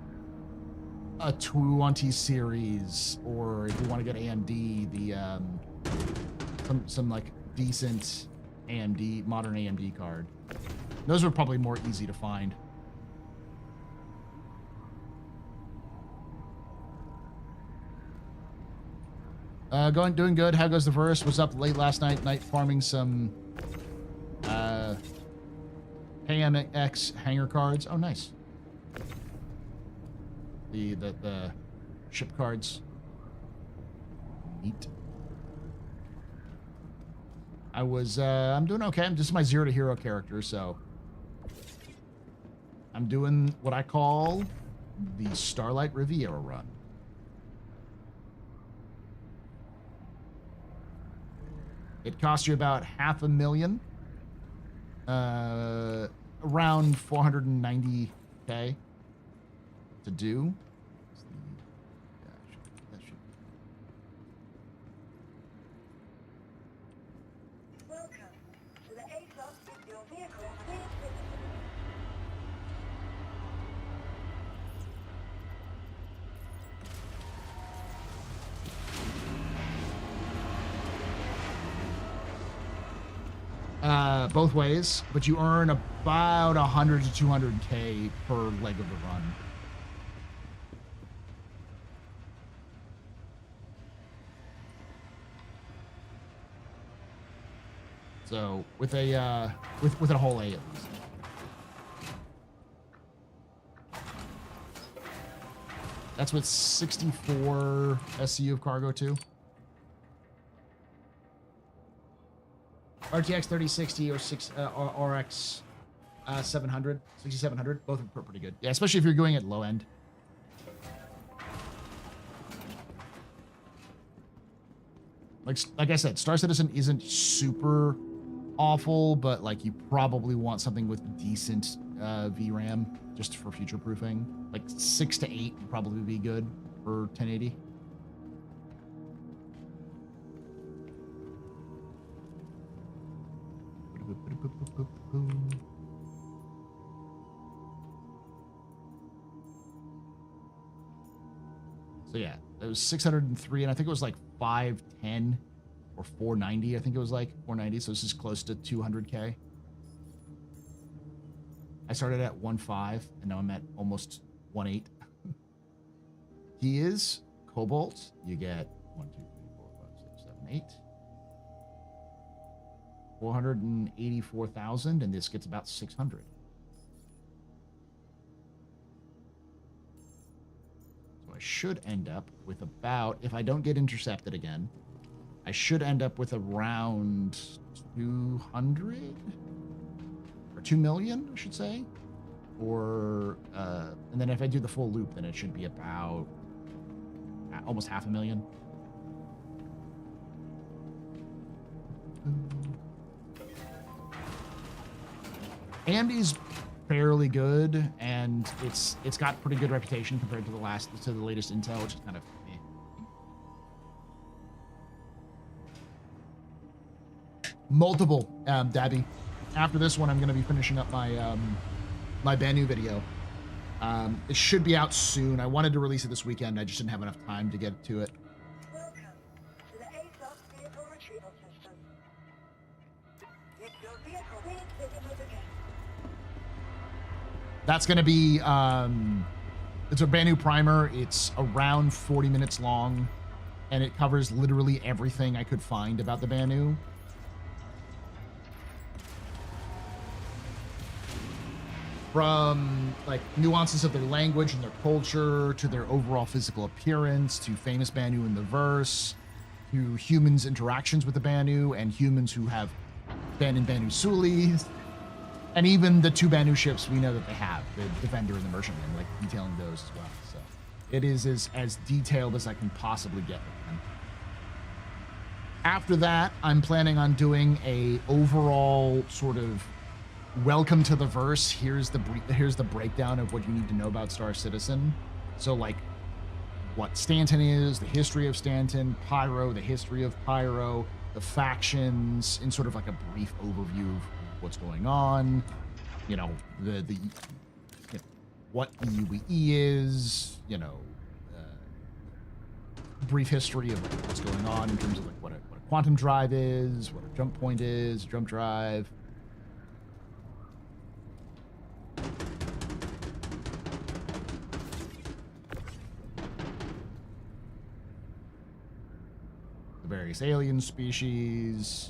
Speaker 1: a 20 series, or if you want to get AMD, the, some like, decent AMD, modern AMD card. Those are probably more easy to find. Doing good. How goes the verse? Was up late last night farming some KMX hanger cards. Oh, nice. The ship cards. Neat. I'm doing okay. This is my 0 to hero character, so I'm doing what I call the Starlight Riviera run. It costs you about $500,000, around 490K to do.
Speaker 3: Welcome to the ASOS. Your vehicle has
Speaker 1: both ways, but you earn about 100 to 200K per leg of the run. So with a with a whole A at least. That's with 64 SCU of cargo too. RTX 3060 or RX 700, 6700, both are pretty good. Yeah, especially if you're going at low end. Like I said, Star Citizen isn't super awful, but like you probably want something with decent VRAM just for future proofing. Like 6 to 8 would probably be good for 1080. So yeah, it was 603, and I think it was like 510 or 490. I think it was like 490. So this is close to 200K. I started at 1.5, and now I'm at almost 1.8. He is Cobalt. You get 1, 2, 3, 4, 5, 6, 7, 8. 484,000, and this gets about 600. So I should end up with about, if I don't get intercepted again, I should end up with around 200 or 2 million, I should say. Or, and then if I do the full loop, then it should be about almost 500,000. AMD's fairly good, and it's got pretty good reputation compared to the latest Intel, which is kind of eh. Multiple, Dabby. After this one, I'm going to be finishing up my my Banu video. It should be out soon. I wanted to release it this weekend. I just didn't have enough time to get to it.
Speaker 3: Welcome to the ASOS vehicle retrieval system. If your vehicle needs visible again.
Speaker 1: That's going to be, it's a Banu primer. It's around 40 minutes long, and it covers literally everything I could find about the Banu. From like nuances of their language and their culture, to their overall physical appearance, to famous Banu in the verse, to humans' interactions with the Banu, and humans who have been in Banu Suli, and even the 2 Banu ships we know that they have, the Defender and the Merchantman, like detailing those as well. So it is as detailed as I can possibly get with them. After that, I'm planning on doing a overall sort of welcome to the verse. Here's the breakdown of what you need to know about Star Citizen. So like what Stanton is, the history of Stanton, Pyro, the history of Pyro, the factions, in sort of like a brief overview of what's going on. You know, what the UEE is. You know, brief history of like what's going on in terms of like what a quantum drive is, what a jump point is, jump drive. Various alien species.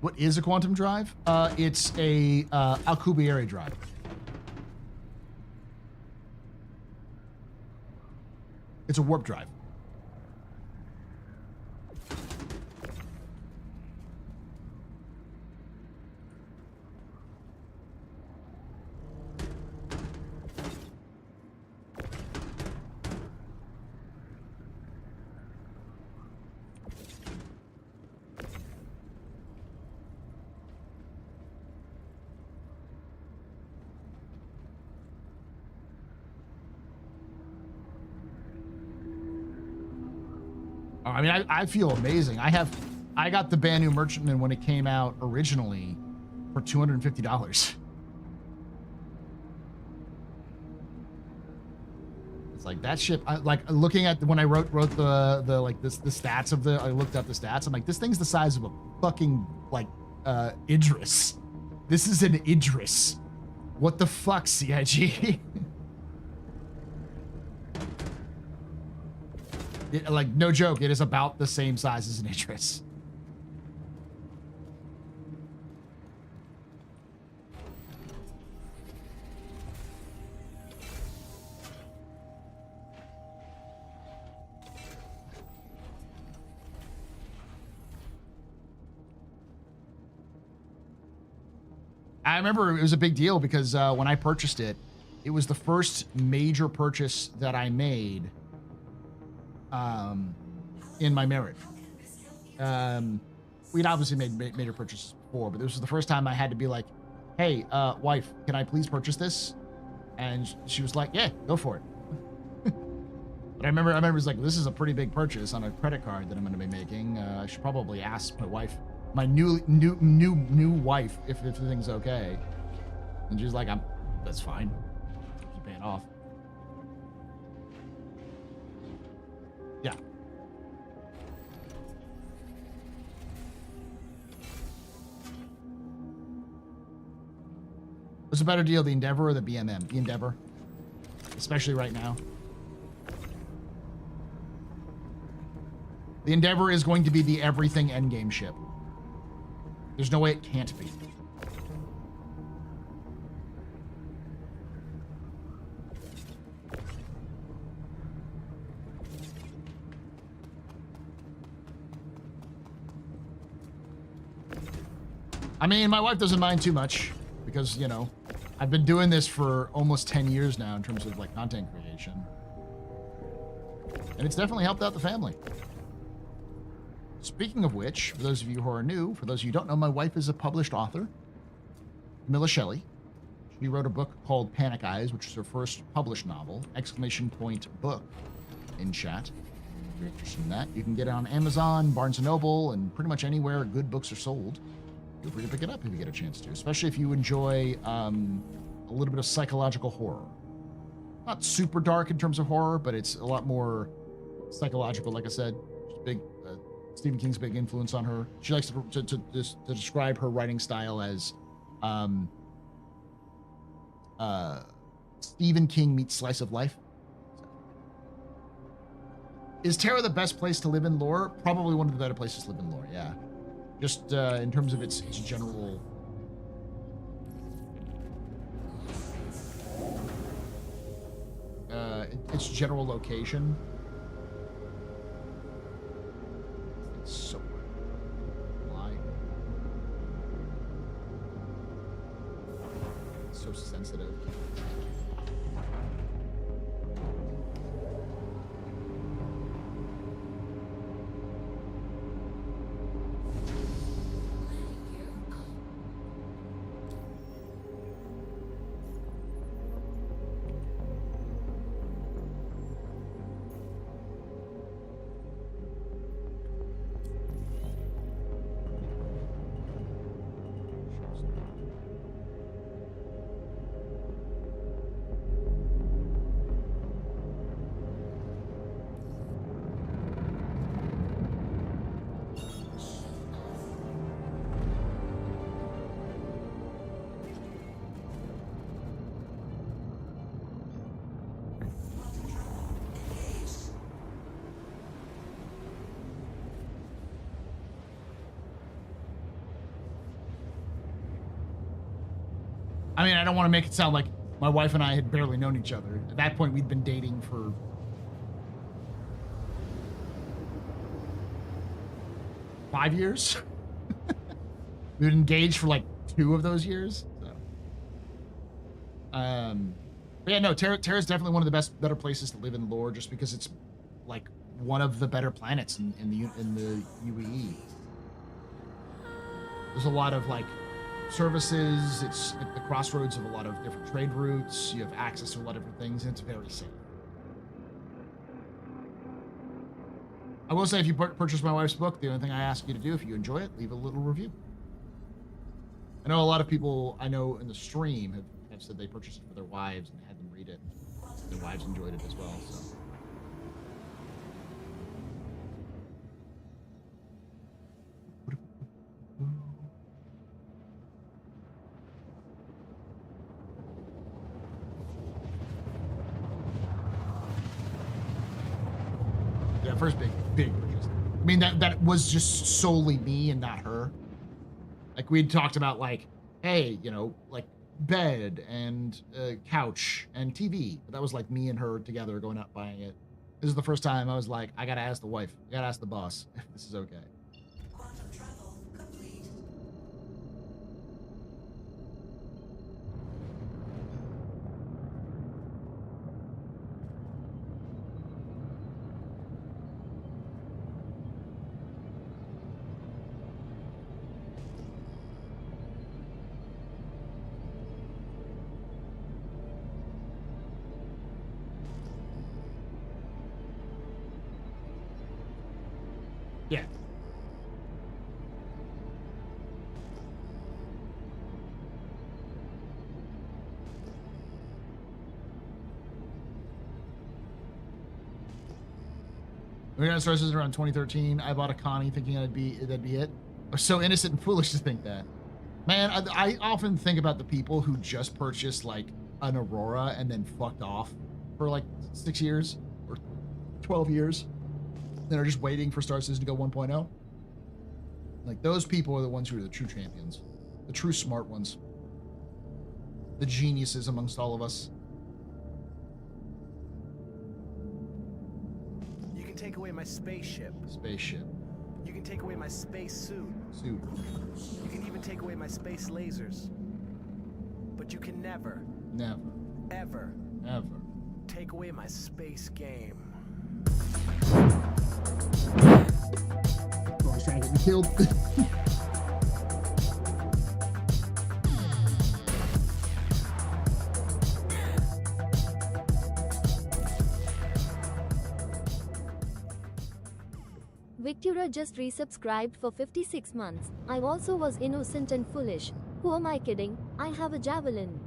Speaker 1: What is a quantum drive? It's a Alcubierre drive. It's a warp drive. I mean, I feel amazing. I got the Banu Merchantman when it came out originally for $250. It's like that ship. Like looking at when I wrote the like the stats of I looked up the stats. I'm like, this thing's the size of a fucking like Idris. This is an Idris. What the fuck, CIG? Like, no joke, it is about the same size as an Idris. I remember it was a big deal because when I purchased it, it was the first major purchase that I made in my marriage. We'd obviously made major purchases before, but this was the first time I had to be like, hey, wife, can I please purchase this? And she was like, yeah, go for it. But I remember it was like, this is a pretty big purchase on a credit card that I'm going to be making. I should probably ask my wife, my new wife, if the thing's okay. And she's like, that's fine. Keep paying off. Yeah. What's a better deal, the Endeavor or the BMM? The Endeavor, especially right now. The Endeavor is going to be the everything endgame ship. There's no way it can't be. I mean, my wife doesn't mind too much because, you know, I've been doing this for almost 10 years now in terms of like content creation. And it's definitely helped out the family. Speaking of which, for those of you who are new, for those of you who don't know, my wife is a published author, Camilla Shelley. She wrote a book called Panic Eyes, which is her first published novel, ! Book in chat. If you're interested in that, you can get it on Amazon, Barnes & Noble, and pretty much anywhere good books are sold. Feel free to pick it up if you get a chance to, especially if you enjoy a little bit of psychological horror. Not super dark in terms of horror, but it's a lot more psychological, like I said. Big Stephen King's big influence on her. She likes to describe her writing style as Stephen King meets slice of life. Is Terra the best place to live in lore? Probably one of the better places to live in lore, yeah. Just in terms of its general... its general location. It's so... Why? It's so sensitive. I mean, I don't want to make it sound like my wife and I had barely known each other. At that point, we'd been dating for 5 years. We'd been engaged for like 2 of those years. So. But yeah, no, Terra's definitely one of the better places to live in lore, just because it's like one of the better planets in the UEE. There's a lot of like services. It's at the crossroads of a lot of different trade routes. You have access to a lot of different things, and it's very safe. I will say, if you purchase my wife's book, the only thing I ask you to do, if you enjoy it, leave a little review. I know a lot of people I know in the stream have said they purchased it for their wives and had them read it. Their wives enjoyed it as well, so. Yeah, first big purchase. I mean, that was just solely me and not her. Like, we'd talked about, like, hey, you know, like, bed and couch and TV. But that was, like, me and her together going out buying it. This is the first time I was like, I gotta ask the wife. I gotta ask the boss if this is okay.
Speaker 4: Quantum travel complete.
Speaker 1: Yeah. We got sources around 2013. I bought a Connie thinking that'd be it. I was so innocent and foolish to think that. Man, I often think about the people who just purchased like an Aurora and then fucked off for like 6 years or 12 years. Then are just waiting for Star Citizen to go 1.0. Like, those people are the ones who are the true champions, the true smart ones, the geniuses amongst all of us.
Speaker 5: You can take away my spaceship.
Speaker 1: Spaceship.
Speaker 5: You can take away my space suit.
Speaker 1: Suit.
Speaker 5: You can even take away my space lasers. But you can never, ever take away my space game.
Speaker 1: Of course. trying to get me killed.
Speaker 6: Victura just resubscribed for 56 months. I also was innocent and foolish. Who am I kidding? I have a javelin.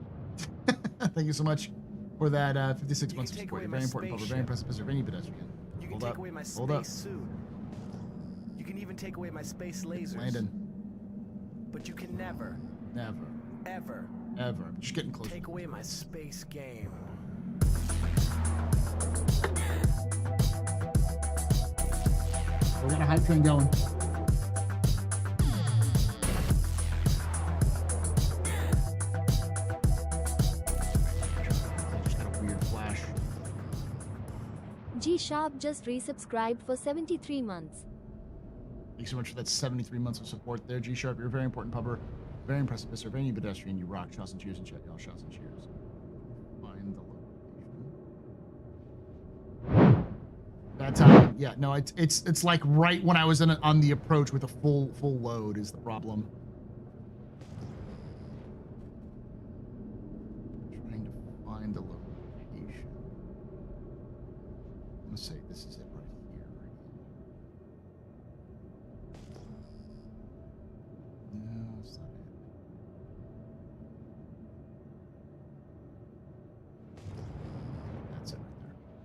Speaker 1: Thank you so much for that 56 months of support. Very important public, very impressive Pennsylvania pedestrian.
Speaker 5: You can take away my space suit. You can even take away my space lasers.
Speaker 1: Landon.
Speaker 5: But you can never, ever,
Speaker 1: just getting closer.
Speaker 5: take away my space game.
Speaker 1: We got a hype train going. I just got a weird flash.
Speaker 6: G Sharp just resubscribed for 73 months.
Speaker 1: Thanks so much for that 73 months of support there, G Sharp. You're a very important pubber. Very impressive Pennsylvania pedestrian. You rock. Shots and cheers and chat, y'all. Shots and cheers. Find the location. That time, yeah, no, it's like right when I was on the approach with a full load is the problem. Trying to find the location. I'm gonna say this is it right here. No, it's not it. That's it right there.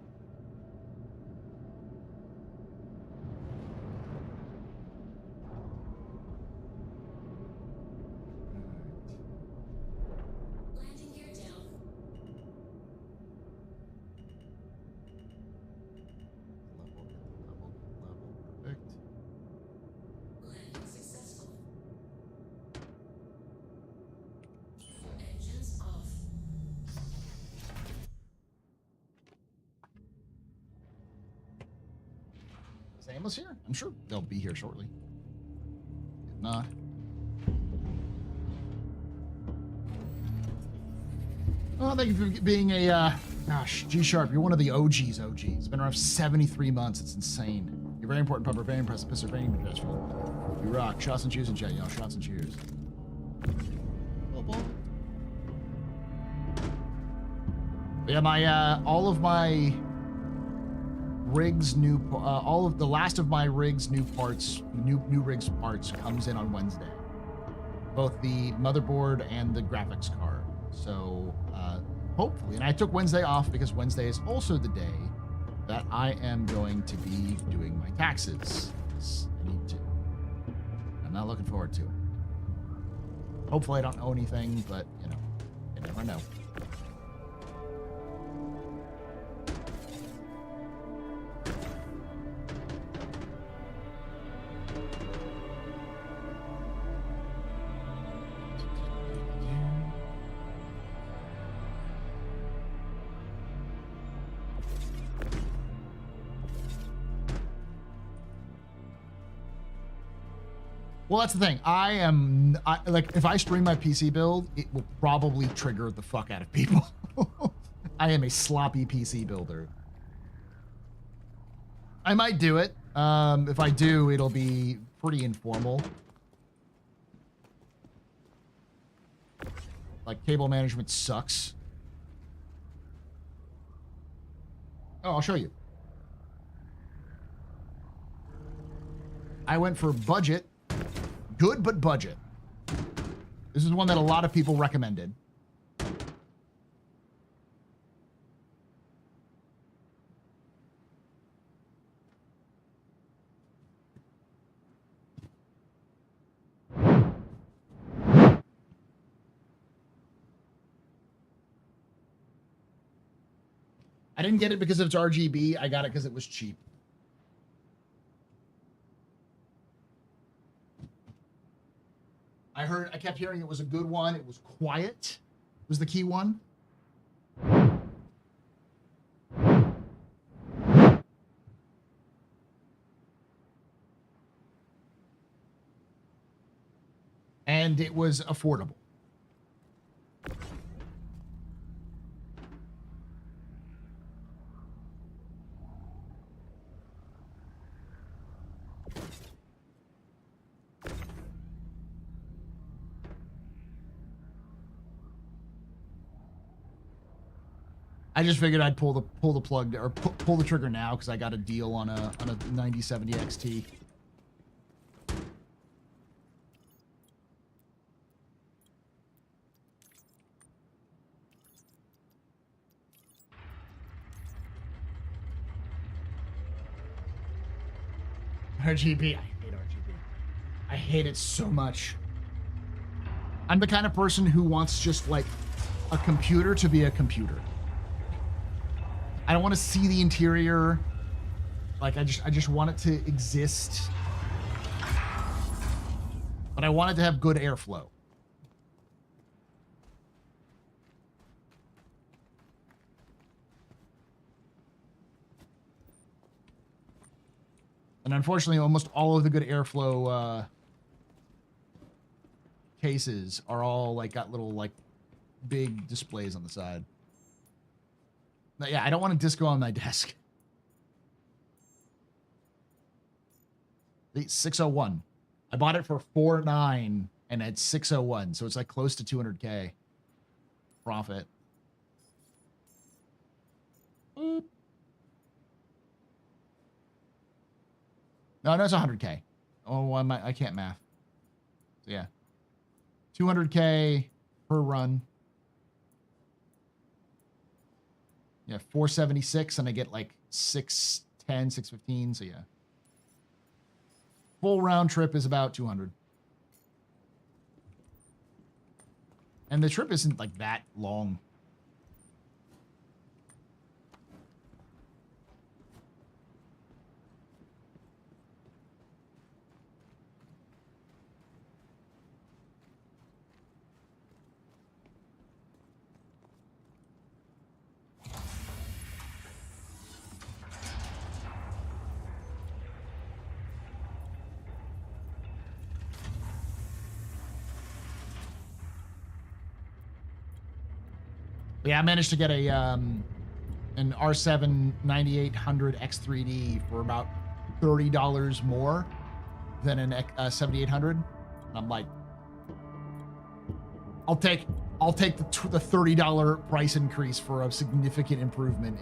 Speaker 4: Landing gear down.
Speaker 1: Level, perfect.
Speaker 4: Landing successful. Engines off.
Speaker 1: Is Amos here? I'm sure they'll be here shortly. If not. Oh, thank you for being a, gosh, G-Sharp, you're one of the OGs. It's been around 73 months. It's insane. You're very important, pupper, very impressive, Mr. Very pedestrian. You rock. Shots and cheers and chat, y'all. Shots and cheers. Yeah, all of my rigs the last of my rigs new rigs parts comes in on Wednesday. Both the motherboard and the graphics card. So hopefully, and I took Wednesday off because Wednesday is also the day that I am going to be doing my taxes. I need to. I'm not looking forward to it. Hopefully I don't owe anything, but you never know. Well, that's the thing. Like, if I stream my PC build, it will probably trigger the fuck out of people. I am a sloppy PC builder. I might do it. If I do, it'll be pretty informal. Like, cable management sucks. Oh, I'll show you. I went for budget. Good, but budget. This is one that a lot of people recommended. I didn't get it because it's RGB. I got it because it was cheap. I kept hearing it was a good one. It was quiet. Was the key one. And it was affordable. I just figured I'd pull the plug or pull the trigger now because I got a deal on a 9070 XT. RGB. I hate RGB. I hate it so much. I'm the kind of person who wants just like a computer to be a computer. I don't want to see the interior. Like I just want it to exist. But I want it to have good airflow. And unfortunately, almost all of the good airflow cases are all like got little like big displays on the side. But yeah, I don't want a disco on my desk. The 601. I bought it for $4.9 and it's 601, so it's like close to 200K profit. No, it's 100K. Oh, I can't math. So yeah, 200K per run. Yeah, 476, and I get like 610, 615. So yeah, full round trip is about 200. And the trip isn't like that long. Yeah, I managed to get a an R7 9800 X3D for about $30 more than an 7800. And I'm like, I'll take the $30 price increase for a significant improvement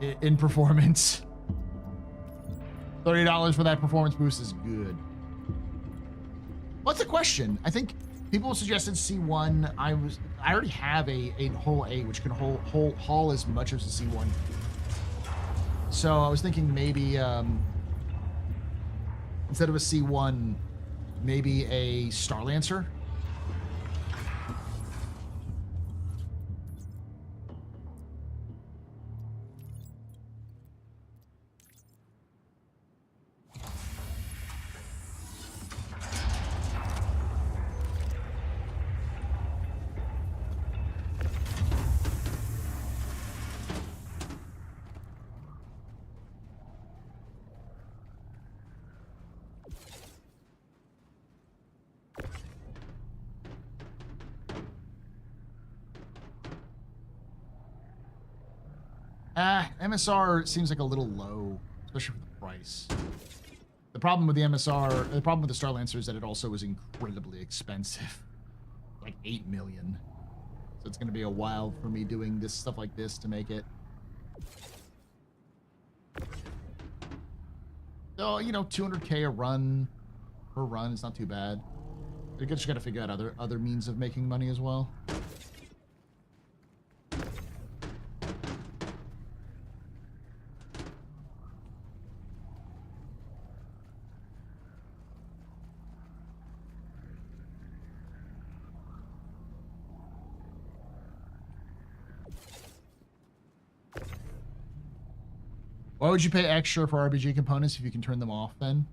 Speaker 1: in performance. $30 for that performance boost is good. What's the question? I think people suggested C1. I already have a hull A, which can haul as much as a C1. So I was thinking maybe instead of a C1, maybe a Starlancer. MSR seems like a little low, especially for the price. The problem with the MSR, the problem with the Starlancer is that it also is incredibly expensive. Like 8 million. So it's going to be a while for me doing this stuff like this to make it. So, you know, 200K a run per run is not too bad. You just got to figure out other means of making money as well. Why would you pay extra for RGB components if you can turn them off then?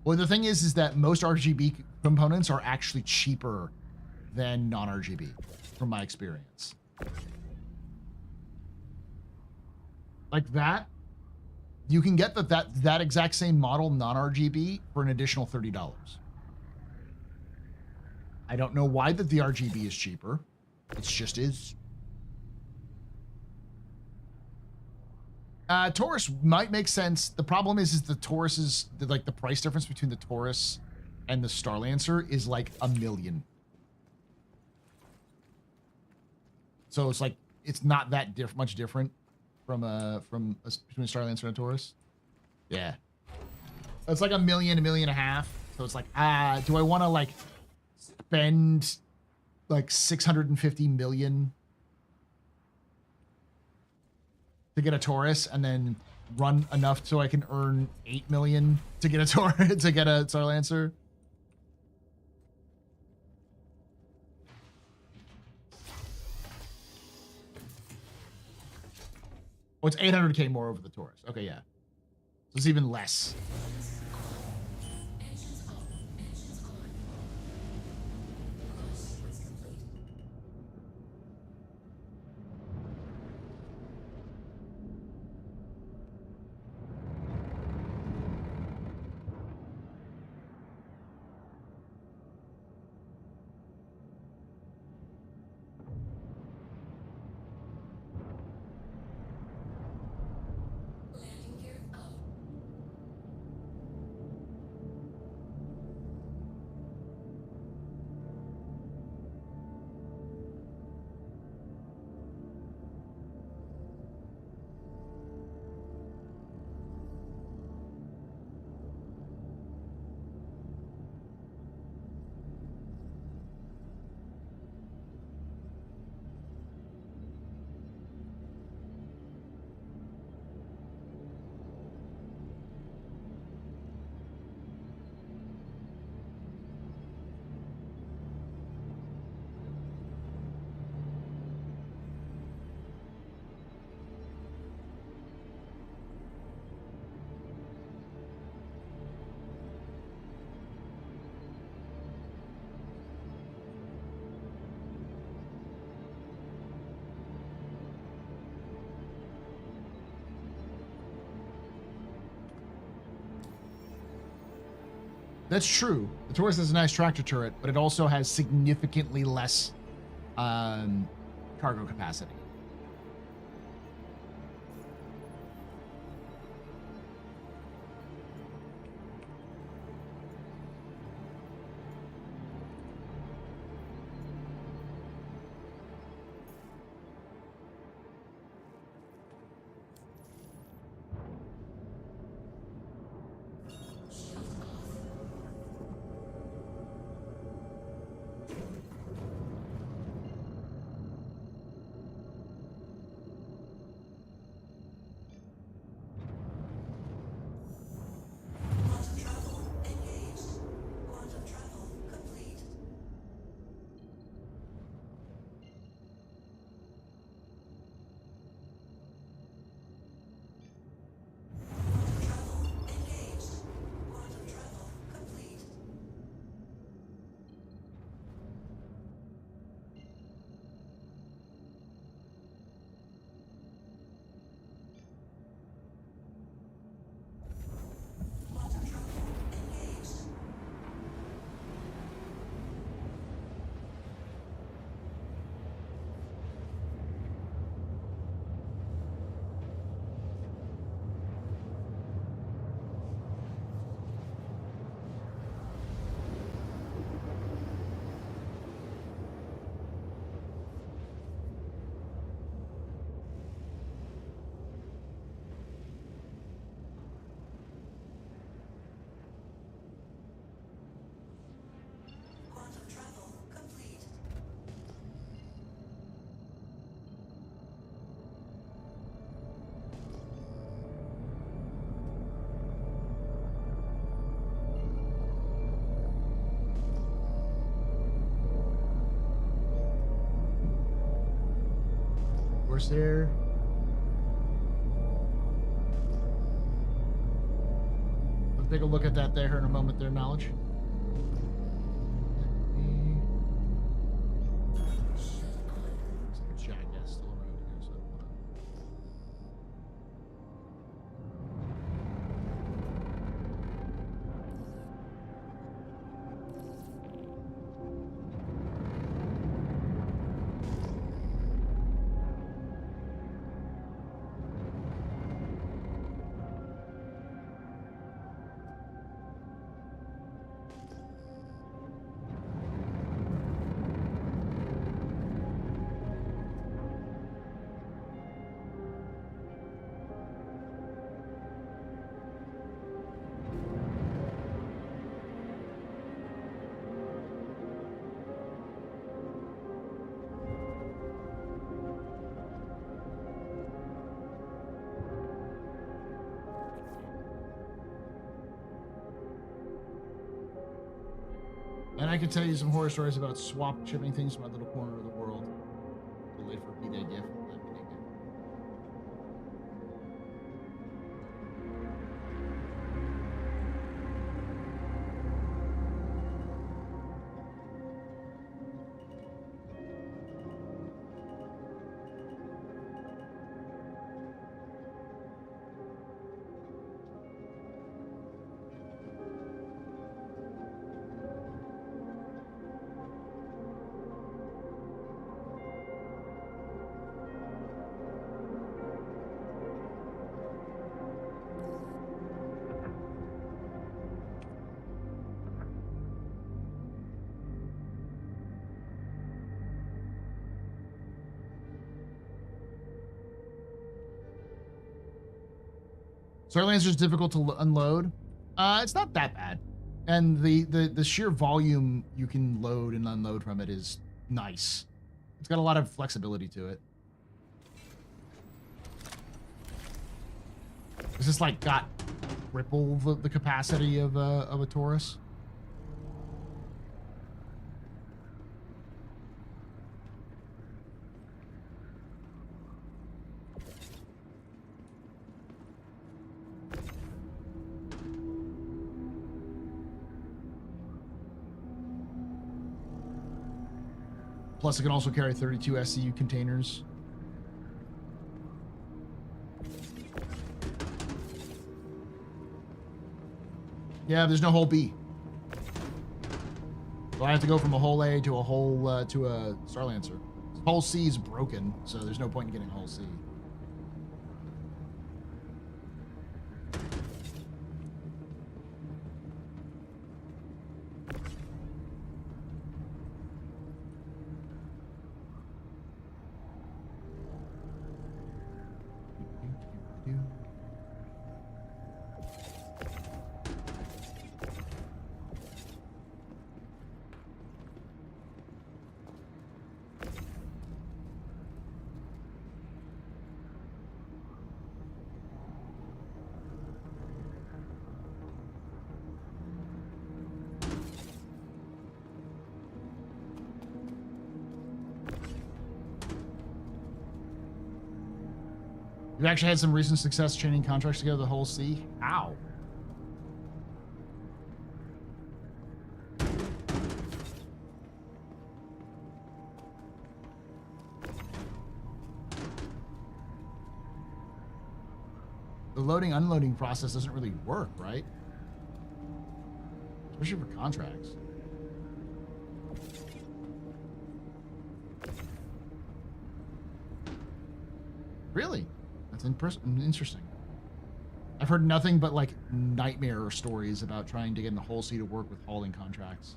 Speaker 1: Well, the thing is that most RGB components are actually cheaper than non-RGB, from my experience. Like that, you can get that exact same model non-RGB for an additional $30. I don't know why the RGB is cheaper. It just is. Taurus might make sense. The problem is the Taurus is like the price difference between the Taurus and the Starlancer is like $1 million. So it's like it's not that much different from between a Starlancer and a Taurus. Yeah, it's like $1 million, $1.5 million. So it's like, do I want to like spend like 650 million to get a Taurus and then run enough so I can earn 8 million to get a Taurus to get a Starlancer? Oh, it's 800k more over the Taurus. Okay, yeah. So it's even less.
Speaker 4: Engines off. Engines on. Course sequence complete. Landing gear up.
Speaker 1: That's true. The Taurus has a nice tractor turret, but it also has significantly less cargo capacity.
Speaker 4: Shields off. Quantum travel engaged. Quantum travel complete. Quantum travel engaged. Quantum travel complete. Quantum travel engaged. Quantum travel complete.
Speaker 1: Where's there? Let's take a look at that there in a moment there, knowledge. Some jackass still around here, so hold on. And I could tell you some horror stories about swap shipping things from my little corner of the world. Too late for a B-Day gift. Starlancer is difficult to unload. It's not that bad, and the sheer volume you can load and unload from it is nice. It's got a lot of flexibility to it. It's just like got triple the capacity of a Taurus. Plus, it can also carry 32 SCU containers. Yeah, there's no whole B. So I have to go from a whole A to a whole to a Starlancer. Whole C is broken, so there's no point in getting a whole C. You've actually had some recent success chaining contracts together the whole C. How? The loading unloading process doesn't really work, right? Especially for contracts. Really? That's interesting. I've heard nothing but like nightmare stories about trying to get the whole C to work with hauling contracts.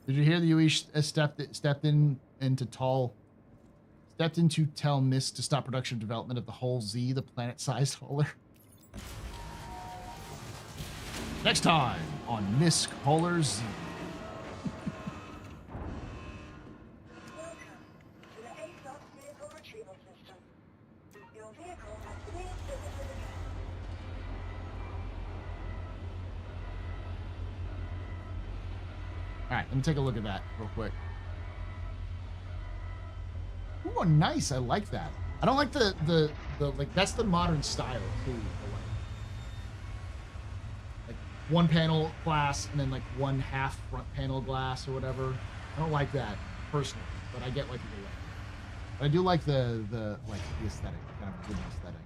Speaker 1: Did you hear the UE stepped into tell MISC to stop production development of the whole Z, the planet-sized hauler? Next time on MISC Hauler Z. All right, let me take a look at that real quick. Ooh, nice. I like that. I don't like the like, that's the modern style too. Like one panel glass and then like one half front panel glass or whatever. I don't like that personally, but I get like the way. But I do like the aesthetic, kind of good aesthetic.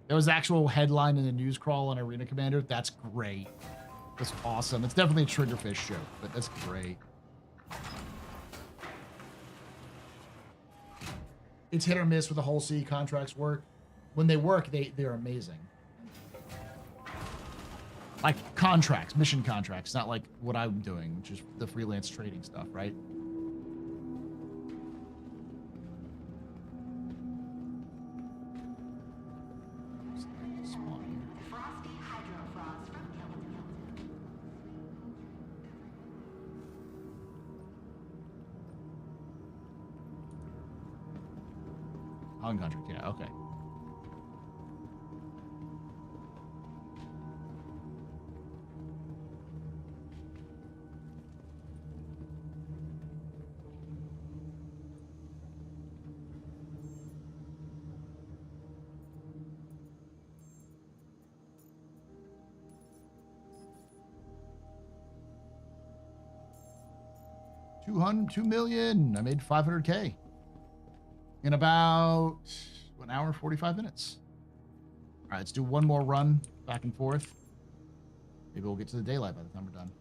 Speaker 1: There was the actual headline in the news crawl on Arena Commander. That's great. That's awesome. It's definitely a Triggerfish joke, but that's great. It's hit or miss with the whole C contracts work. When they work, they're amazing. Like contracts, mission contracts, not like what I'm doing, which is the freelance trading stuff, right? On contract, yeah, okay. $2 million. I made 500K in about an hour and 45 minutes. All right, let's do one more run back and forth. Maybe we'll get to the daylight by the time we're done.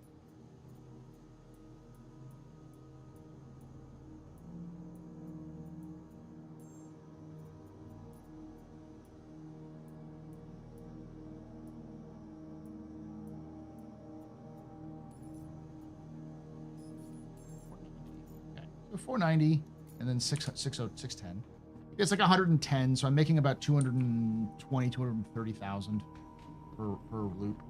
Speaker 1: Okay, so 490 and then 610. It's like 110, so I'm making about 220, 230,000 per loop.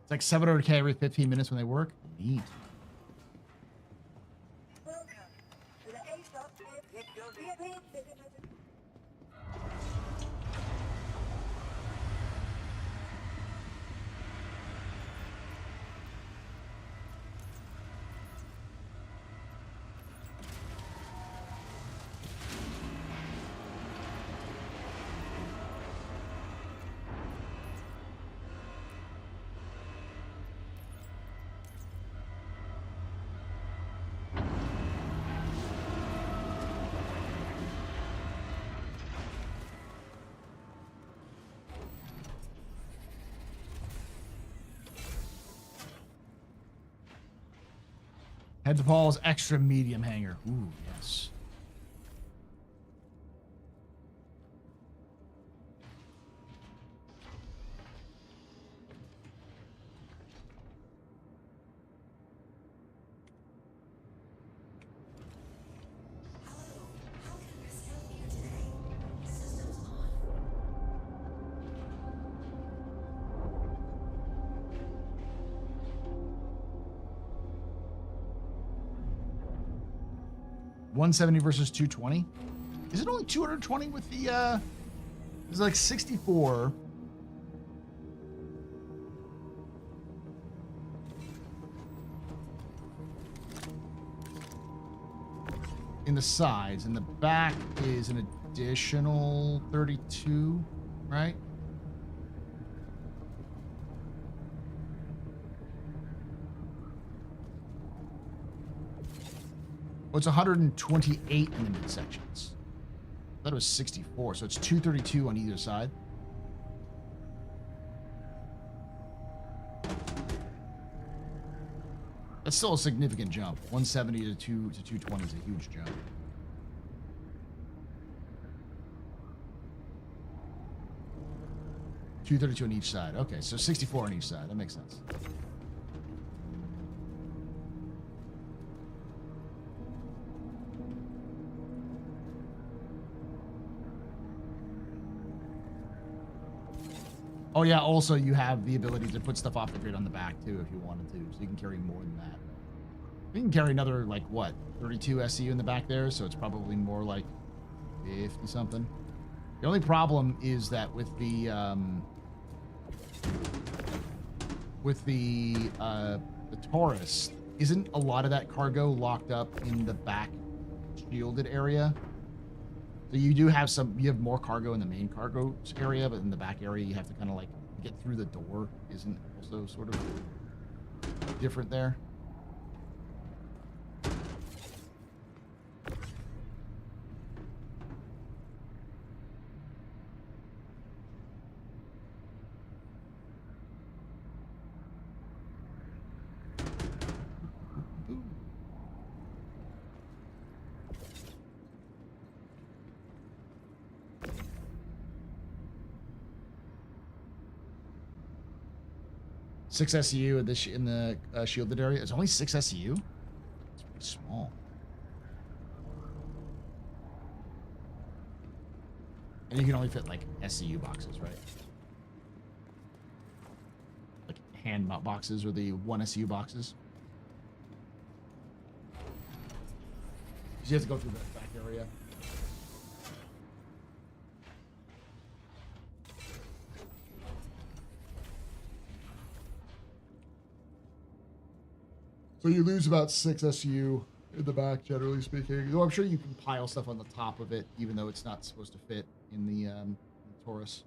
Speaker 1: It's like 700K every 15 minutes when they work. Neat.
Speaker 3: Welcome to the ASOP VIP citizen.
Speaker 1: Head to Paul's extra medium hanger. Ooh, yes.
Speaker 4: Hello, how can Miss help you today? Systems on.
Speaker 1: 170 versus 220. Is it only 220 with the it's like 64. In the sides, and the back is an additional 32, right? Well, it's 128 in the midsections. I thought it was 64, so it's 232 on either side. That's still a significant jump. 170 to 220 is a huge jump. $232 on each side. Okay, so 64 on each side. That makes sense. Oh yeah, also you have the ability to put stuff off the grid on the back too if you wanted to, so you can carry more than that. You can carry another, like, what, 32 SCU in the back there, so it's probably more like 50 something. The only problem is that with the Taurus, isn't a lot of that cargo locked up in the back shielded area? So you do have you have more cargo in the main cargo area, but in the back area you have to kind of like get through the door. Isn't also sort of different there? 6 SEU in the shielded area. It's only 6 SEU. It's pretty small. And you can only fit like SCU boxes, right? Like hand mount boxes or the 1 SCU boxes. You have to go through that back area. So you lose about 6 SU in the back, generally speaking. Though I'm sure you can pile stuff on the top of it, even though it's not supposed to fit in the Taurus.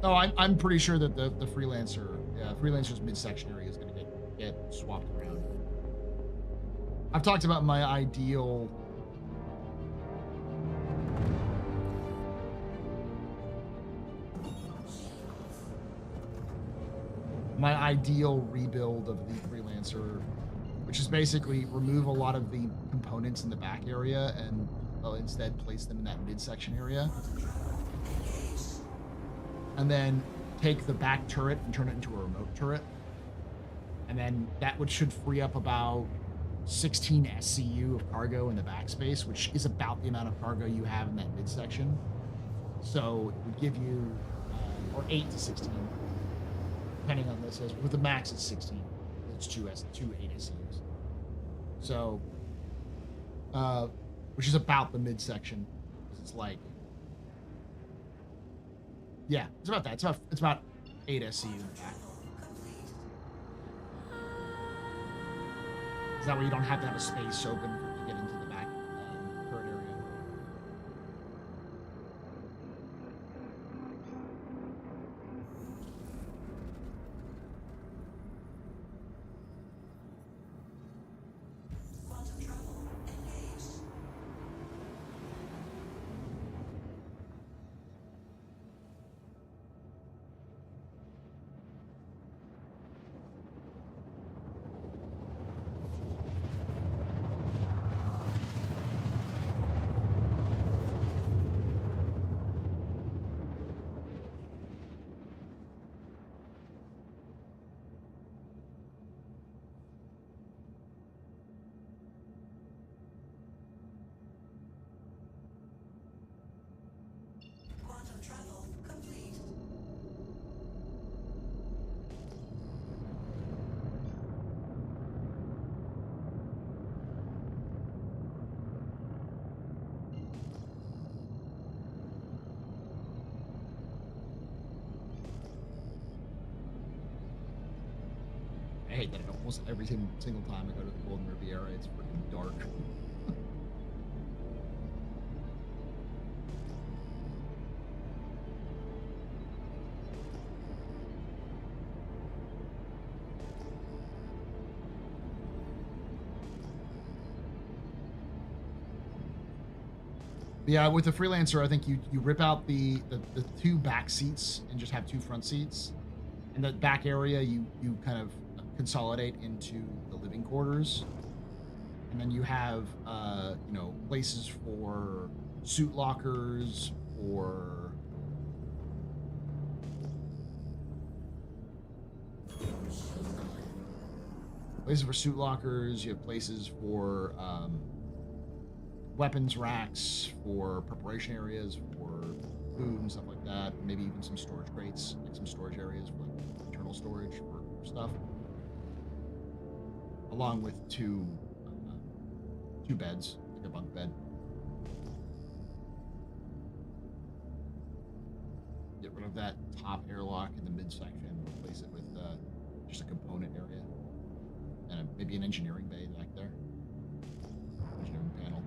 Speaker 1: Oh, I'm pretty sure that the freelancer's midsection area is going to get swapped around. I've talked about my ideal rebuild of the freelancer, which is basically remove a lot of the components in the back area and instead place them in that midsection area. And then take the back turret and turn it into a remote turret. And then that should free up about 16 SCU of cargo in the backspace, which is about the amount of cargo you have in that midsection. So it would give you, or 8 to 16, depending on this. With the max, it's 16. It's two 8 SCUs. So, which is about the midsection. It's like, yeah, it's about that. It's about 8 SCU in the back. Is that way you don't have to have a space open to get into the back turret area.
Speaker 4: Quantum travel engaged. Quantum travel complete.
Speaker 1: I hate that almost every single time I go to the Golden Riviera, it's freaking dark. Yeah, with the freelancer, I think you rip out the 2 back seats and just have 2 front seats. And the back area you kind of consolidate into the living quarters. And then you have places for suit lockers, for you have places for weapons racks, for preparation areas, for food and stuff like that. Maybe even some storage crates, like some storage areas for like internal storage for stuff. Along with 2 beds, like a bunk bed. Get rid of that top airlock in the midsection, replace it with just a component area. And maybe an engineering bay back there. Engineering panel.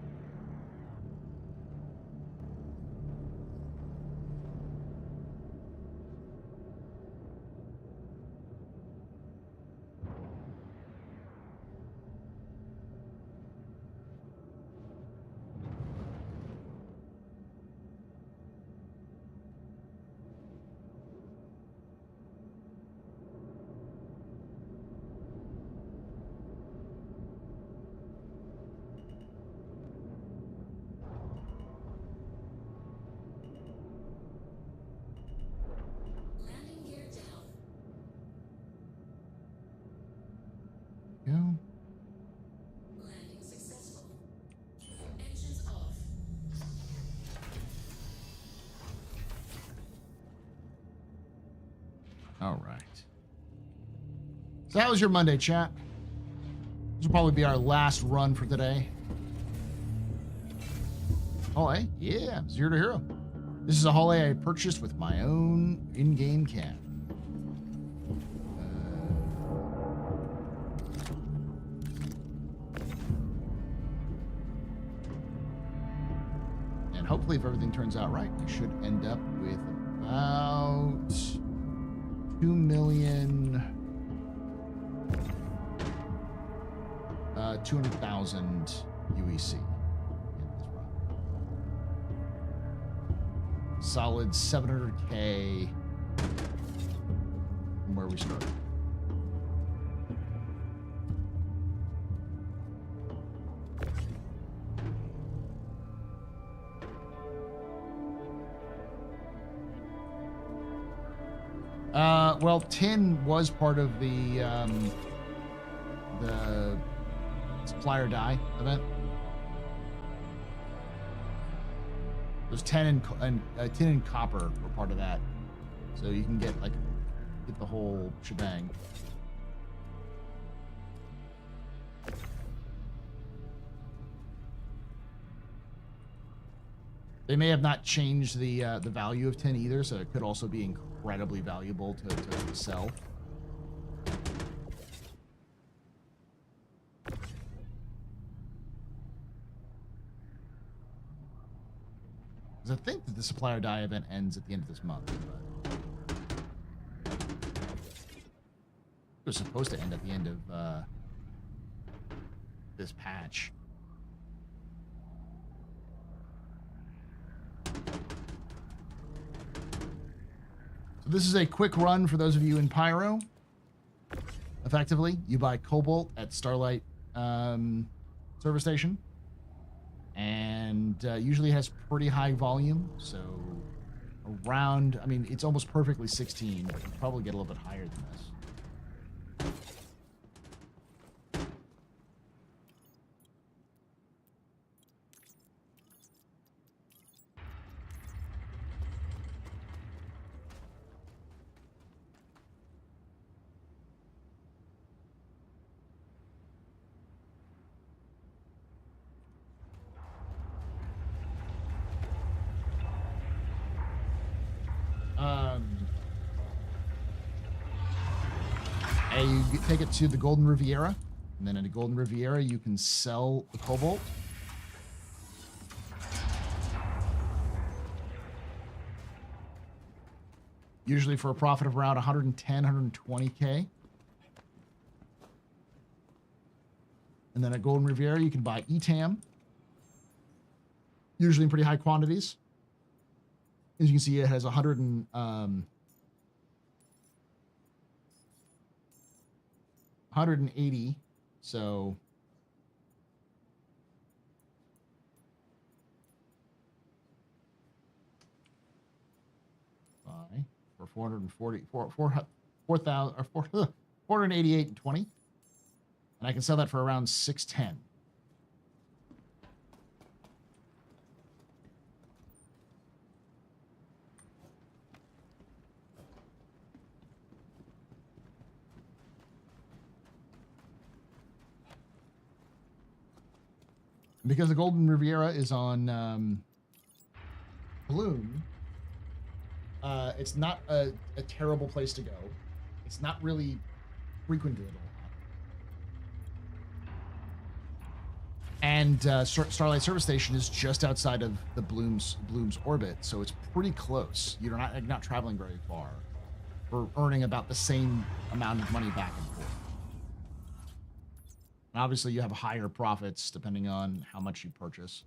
Speaker 4: Landing gear down.
Speaker 1: Yeah.
Speaker 4: Landing successful. Engines off.
Speaker 1: All right. So that was your Monday, chat. This will probably be our last run for today. Oh, hey, yeah, Zero to Hero. This is a holiday I purchased with my own in-game cap. And hopefully, if everything turns out right, we should end up with about 200,000 UEC. Solid 700K from where we started. Well, tin was part of the supplier die event. There's tin and copper were part of that, so you can get the whole shebang. They may have not changed the value of tin either, so it could also be incredibly valuable to sell. Because I think that the supplier die event ends at the end of this month. But it was supposed to end at the end of this patch. So this is a quick run for those of you in Pyro. Effectively, you buy Cobalt at Starlight service station. And usually has pretty high volume, so around, I mean, it's almost perfectly 16, but you probably get a little bit higher than this. And you take it to the Golden Riviera, and then in the Golden Riviera you can sell the Cobalt. Usually for a profit of around 110, 120K. And then at Golden Riviera you can buy ETAM, usually in pretty high quantities. As you can see, it has 180, so for 440, 488.20, and I can sell that for around 610. Because the Golden Riviera is on Bloom, it's not a terrible place to go. It's not really frequented it a lot. And Starlight Service Station is just outside of the Bloom's orbit, so it's pretty close. You're not traveling very far for earning about the same amount of money back and forth. And obviously, you have higher profits depending on how much you purchase.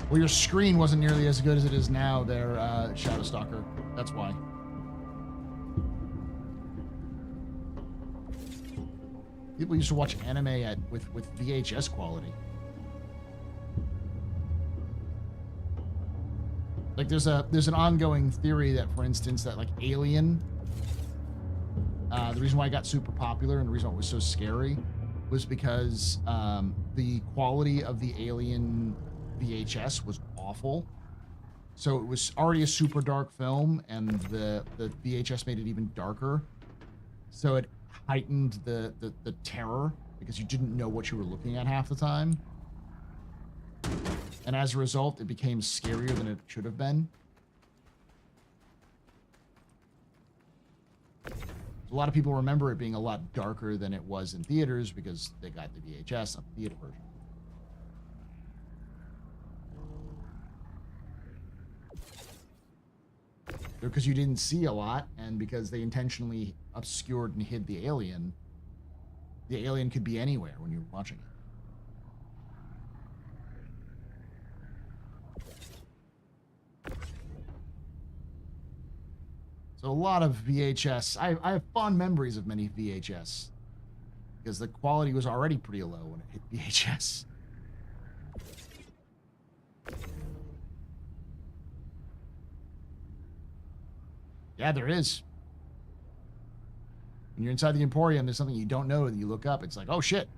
Speaker 1: Well, your screen wasn't nearly as good as it is now there, Shadow Stalker. That's why. People used to watch anime with VHS quality. Like there's an ongoing theory that, for instance, that like Alien, the reason why it got super popular and the reason why it was so scary was because the quality of the Alien VHS was awful. So it was already a super dark film, and the VHS made it even darker. So it heightened the terror because you didn't know what you were looking at half the time. And as a result, it became scarier than it should have been. A lot of people remember it being a lot darker than it was in theaters because they got the VHS, not the theater version. Because you didn't see a lot, and because they intentionally obscured and hid the alien could be anywhere when you were watching it. So a lot of VHS. I have fond memories of many VHS because the quality was already pretty low when it hit VHS. Yeah, there is. When you're inside the Emporium, there's something you don't know that you look up. It's like, oh shit.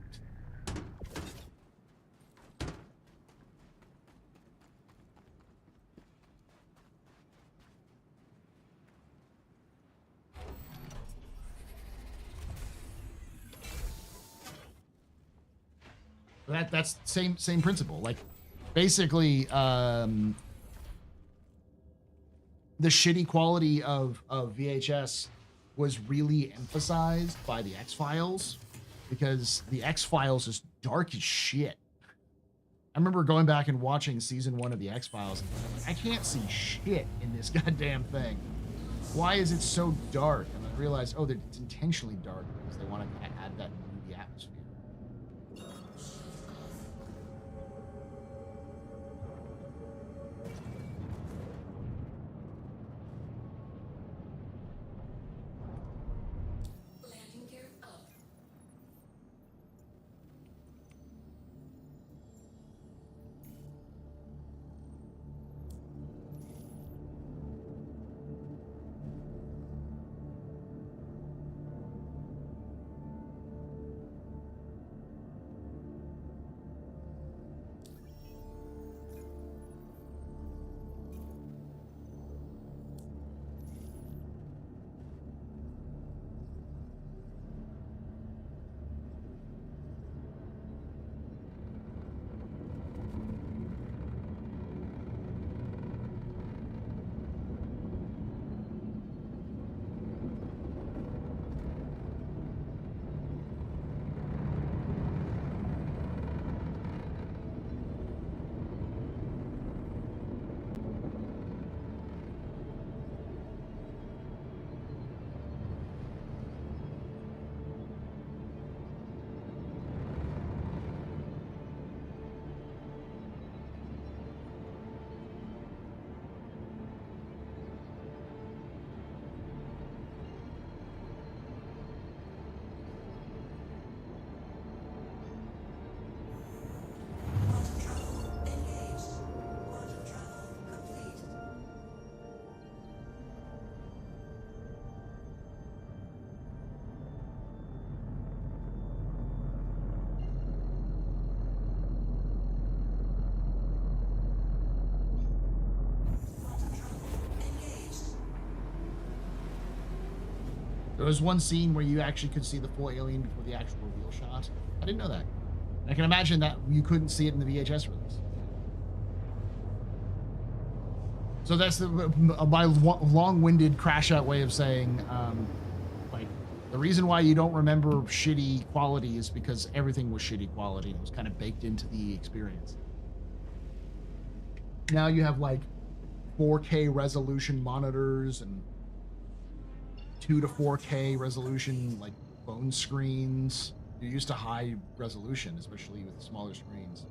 Speaker 1: That's same principle. Like, basically, the shitty quality of VHS was really emphasized by the X-Files because the X-Files is dark as shit. I remember going back and watching season 1 of the X-Files and thinking, like, I can't see shit in this goddamn thing. Why is it so dark? And I realized, oh, it's intentionally dark because they want to add that moody atmosphere.
Speaker 4: Landing gear up.
Speaker 1: There was one scene where you actually could see the full alien before the actual reveal shot. I didn't know that. I can imagine that you couldn't see it in the VHS release. So that's my long-winded crash-out way of saying, like, the reason why you don't remember shitty quality is because everything was shitty quality. And it was kind of baked into the experience. Now you have, like, 4K resolution monitors and 2 to 4K resolution, like, phone screens. You're used to high resolution, especially with smaller screens.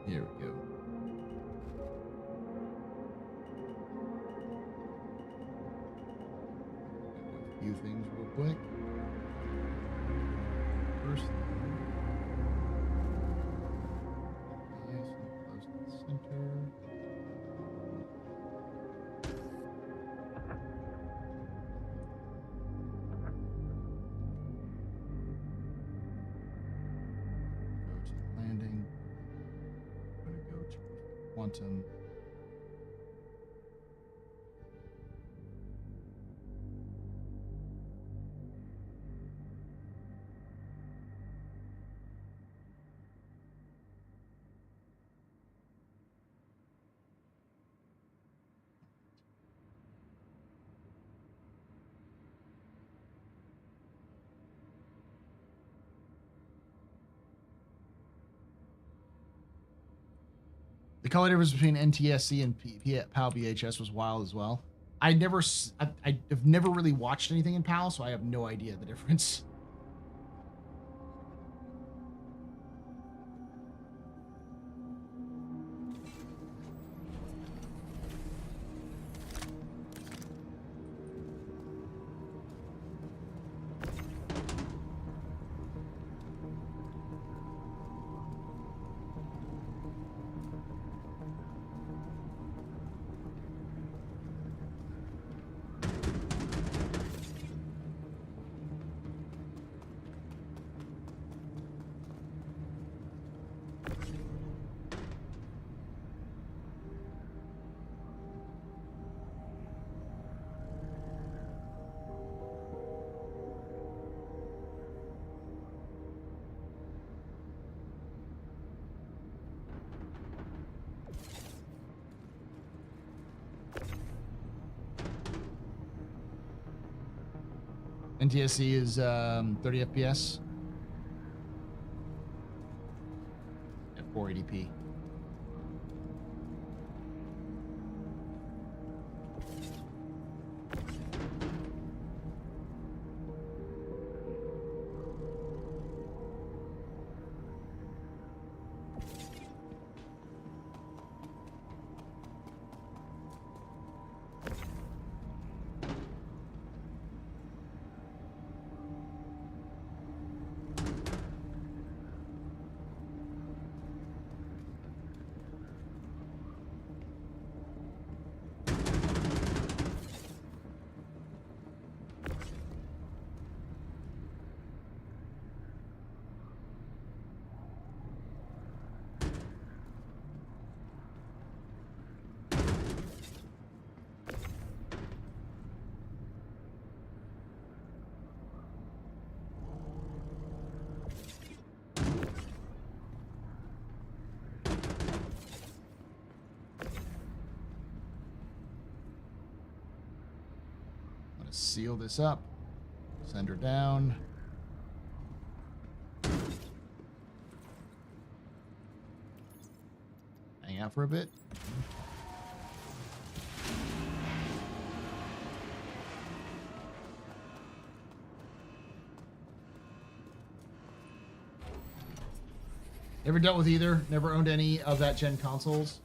Speaker 1: Here we go. A few things real quick. First thing. Nice and close to the center. Go to the landing. I'm going to go to quantum. The color difference between NTSC and PAL VHS was wild as well. I've never really watched anything in PAL, so I have no idea the difference. NTSC is 30 FPS at 480p. Gonna seal this up. Send her down. Hang out for a bit. Never dealt with either. Never owned any of that gen consoles.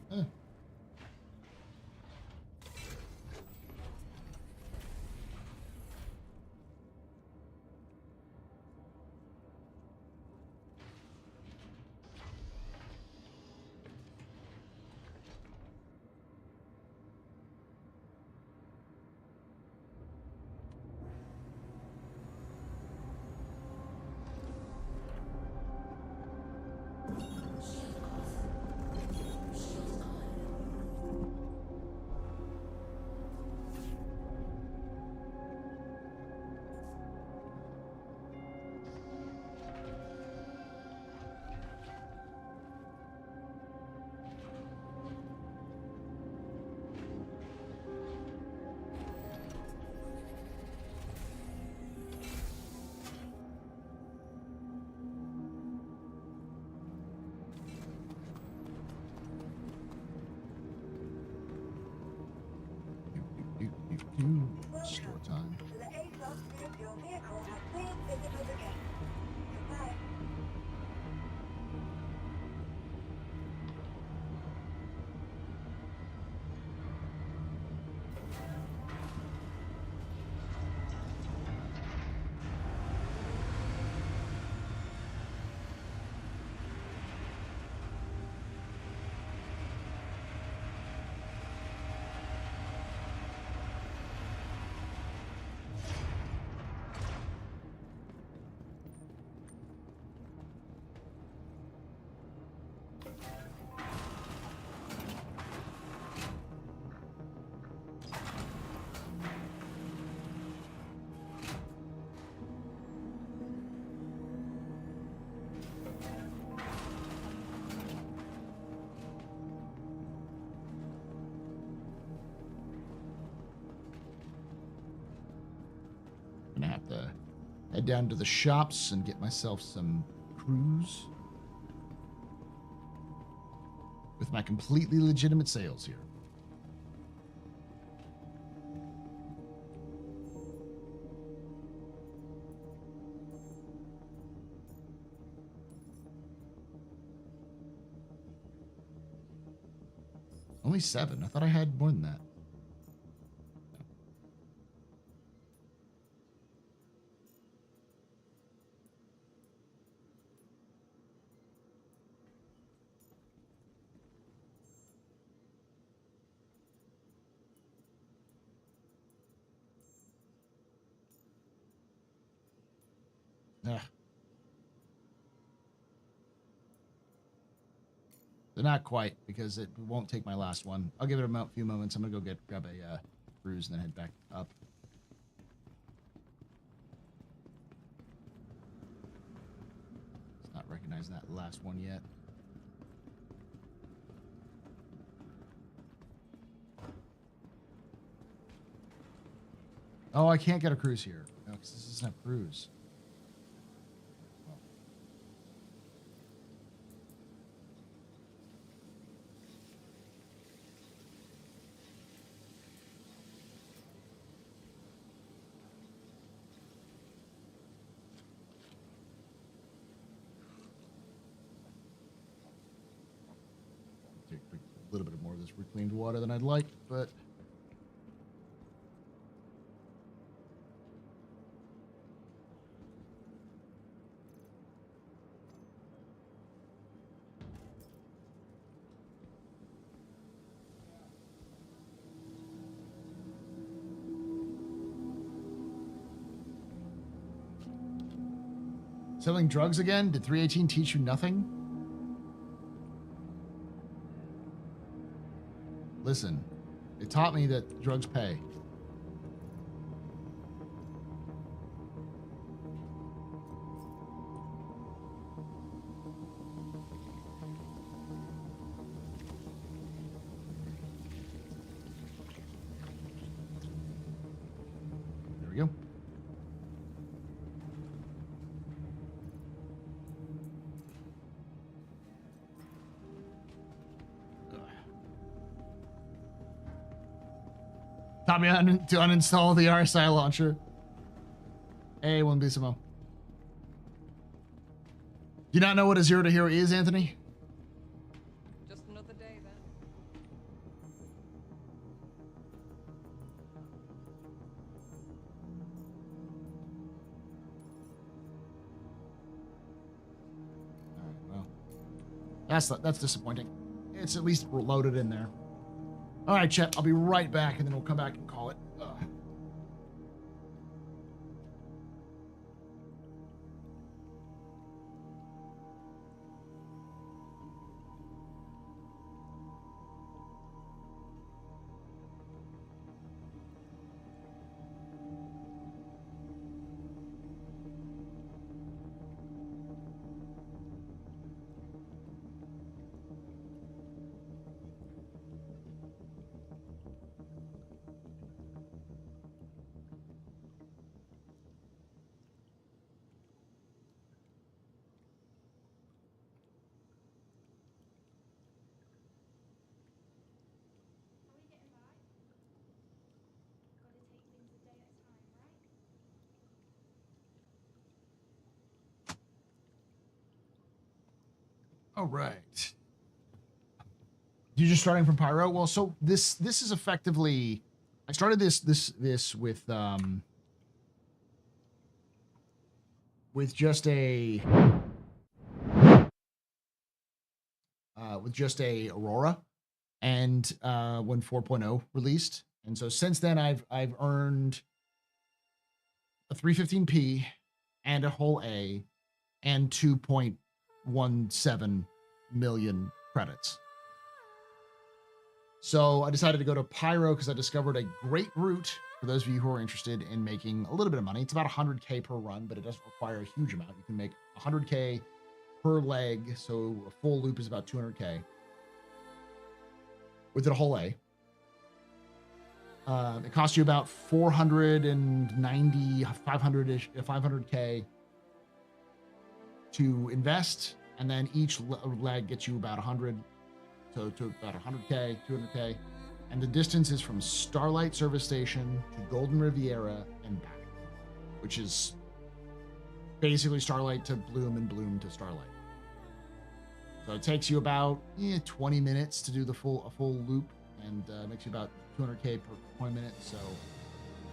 Speaker 1: Store time.
Speaker 3: To the ASOS group, your vehicle has been visited again. Goodbye.
Speaker 1: Gonna have to head down to the shops and get myself some crews with my completely legitimate sales here. Only 7. I thought I had more than that. Ah. They're not quite, because it won't take my last one. I'll give it a few moments. I'm gonna go grab a cruise and then head back up. It's not recognizing that last one yet. Oh, I can't get a cruise here. No, because this doesn't have cruise. A little bit more of this reclaimed water than I'd like, but selling drugs again? Did 318 teach you nothing? Listen, it taught me that drugs pay. Taught me to uninstall the RSI launcher. Hey, one Bisimo. Do you not know what a 0 to hero is, Anthony?
Speaker 7: Just another day then.
Speaker 1: All right, well, that's disappointing. It's at least loaded in there. All right, Chet, I'll be right back, and then we'll come back and call it. All right. You're just starting from Pyro? Well, so this is effectively, I started this with just a Aurora, and when 4.0 released, and so since then I've earned a 315p and a whole A and 2.17 million credits. So I decided to go to Pyro because I discovered a great route for those of you who are interested in making a little bit of money. It's about 100K per run, but it doesn't require a huge amount. You can make 100K per leg, so a full loop is about 200K with a whole A. It costs you about 490, 500-ish, 500K to invest, and then each leg gets you about 100, so to about 100K, 200K, and the distance is from Starlight Service Station to Golden Riviera and back, which is basically Starlight to Bloom and Bloom to Starlight. So it takes you about 20 minutes to do a full loop, and makes you about 200K per 20 minutes, so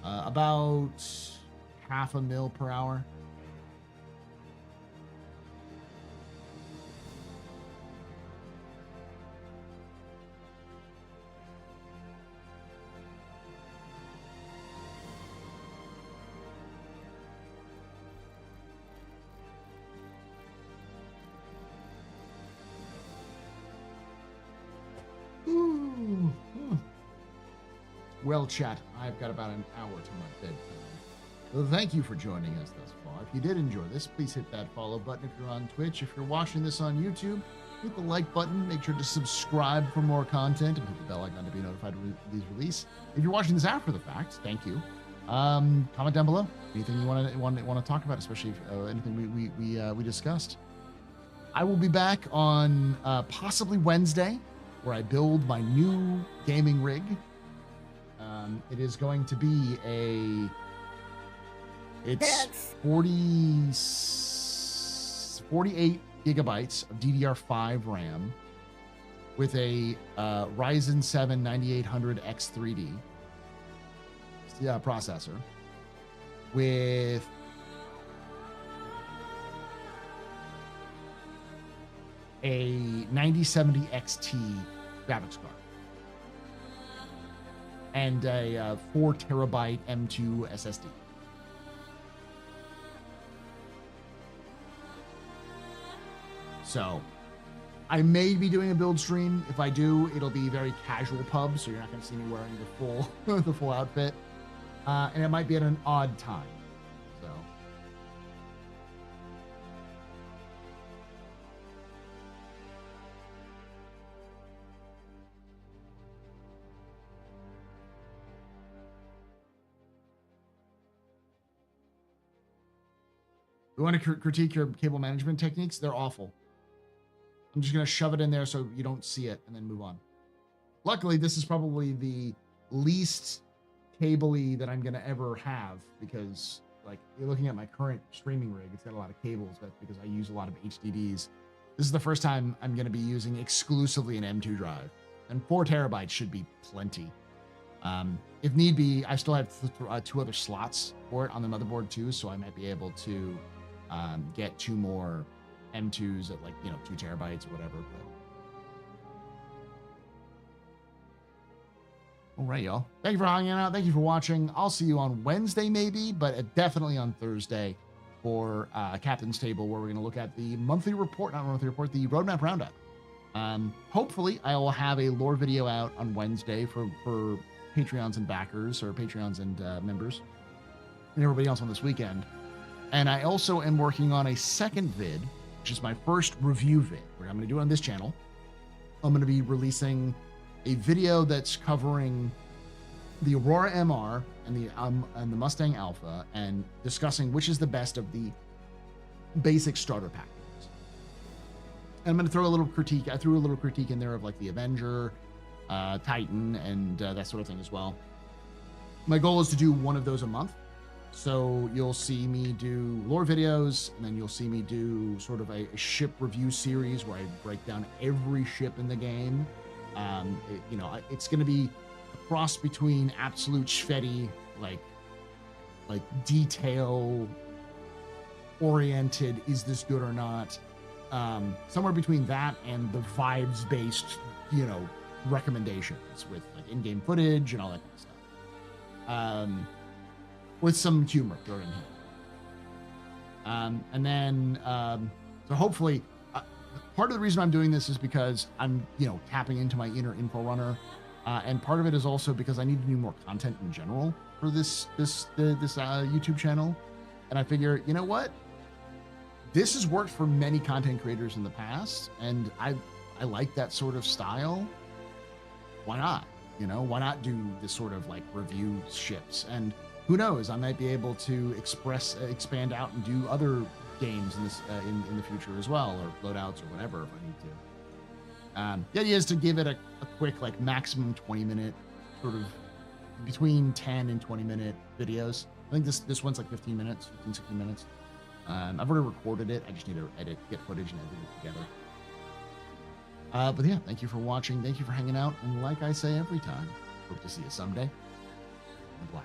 Speaker 1: about $500,000 per hour. Well, chat, I've got about an hour to my bedtime. Well, thank you for joining us thus far. If you did enjoy this, please hit that follow button if you're on Twitch. If you're watching this on YouTube, hit the like button. Make sure to subscribe for more content and hit the bell icon to be notified of these release. If you're watching this after the fact, thank you. Comment down below anything you want to talk about, especially if, anything we discussed. I will be back on possibly Wednesday, where I build my new gaming rig. It is going to be it's 48 gigabytes of DDR5 RAM with a Ryzen 7 9800 X3D processor with a 9070 XT graphics card and a 4 terabyte M2 SSD. So I may be doing a build stream. If I do, it'll be very casual pub, so you're not going to see me wearing the full the full outfit, and it might be at an odd time. So we want to critique your cable management techniques. They're awful. I'm just going to shove it in there so you don't see it and then move on. Luckily, this is probably the least cable-y that I'm going to ever have, because like you're looking at my current streaming rig, it's got a lot of cables. That's because I use a lot of HDDs. This is the first time I'm going to be using exclusively an M2 drive, and 4 terabytes should be plenty. If need be, I still have 2 other slots for it on the motherboard too, so I might be able to get 2 more M2s at like, 2 terabytes or whatever. But all right, y'all. Thank you for hanging out. Thank you for watching. I'll see you on Wednesday maybe, but definitely on Thursday for Captain's Table, where we're going to look at the monthly report, not monthly report, the roadmap roundup. Hopefully I will have a lore video out on Wednesday for Patreons and backers, or Patreons and members, and everybody else on this weekend. And I also am working on a second vid, which is my first review vid, where I'm going to do it on this channel. I'm going to be releasing a video that's covering the Aurora MR and the Mustang Alpha, and discussing which is the best of the basic starter packages. And I'm going to throw a little critique. I threw a little critique in there of like the Avenger, Titan, and that sort of thing as well. My goal is to do one of those a month. So you'll see me do lore videos, and then you'll see me do sort of a ship review series where I break down every ship in the game. It's going to be a cross between absolute Shveddy, like detail oriented, is this good or not, somewhere between that and the vibes based, recommendations with like in-game footage and all that kind of stuff, with some humor thrown in here. And then so hopefully part of the reason I'm doing this is because I'm, tapping into my inner info runner, and part of it is also because I need to do more content in general for this YouTube channel. And I figure, you know what? This has worked for many content creators in the past, and I like that sort of style. Why not? Why not do this sort of like review ships? And who knows? I might be able to expand out and do other games in this in the future as well, or loadouts or whatever if I need to. The idea is to give it a quick, like maximum 20-minute, sort of between 10 and 20-minute videos. I think this one's like 16 minutes. I've already recorded it. I just need to get footage and edit it together. But yeah, thank you for watching. Thank you for hanging out. And like I say every time, hope to see you someday in the black.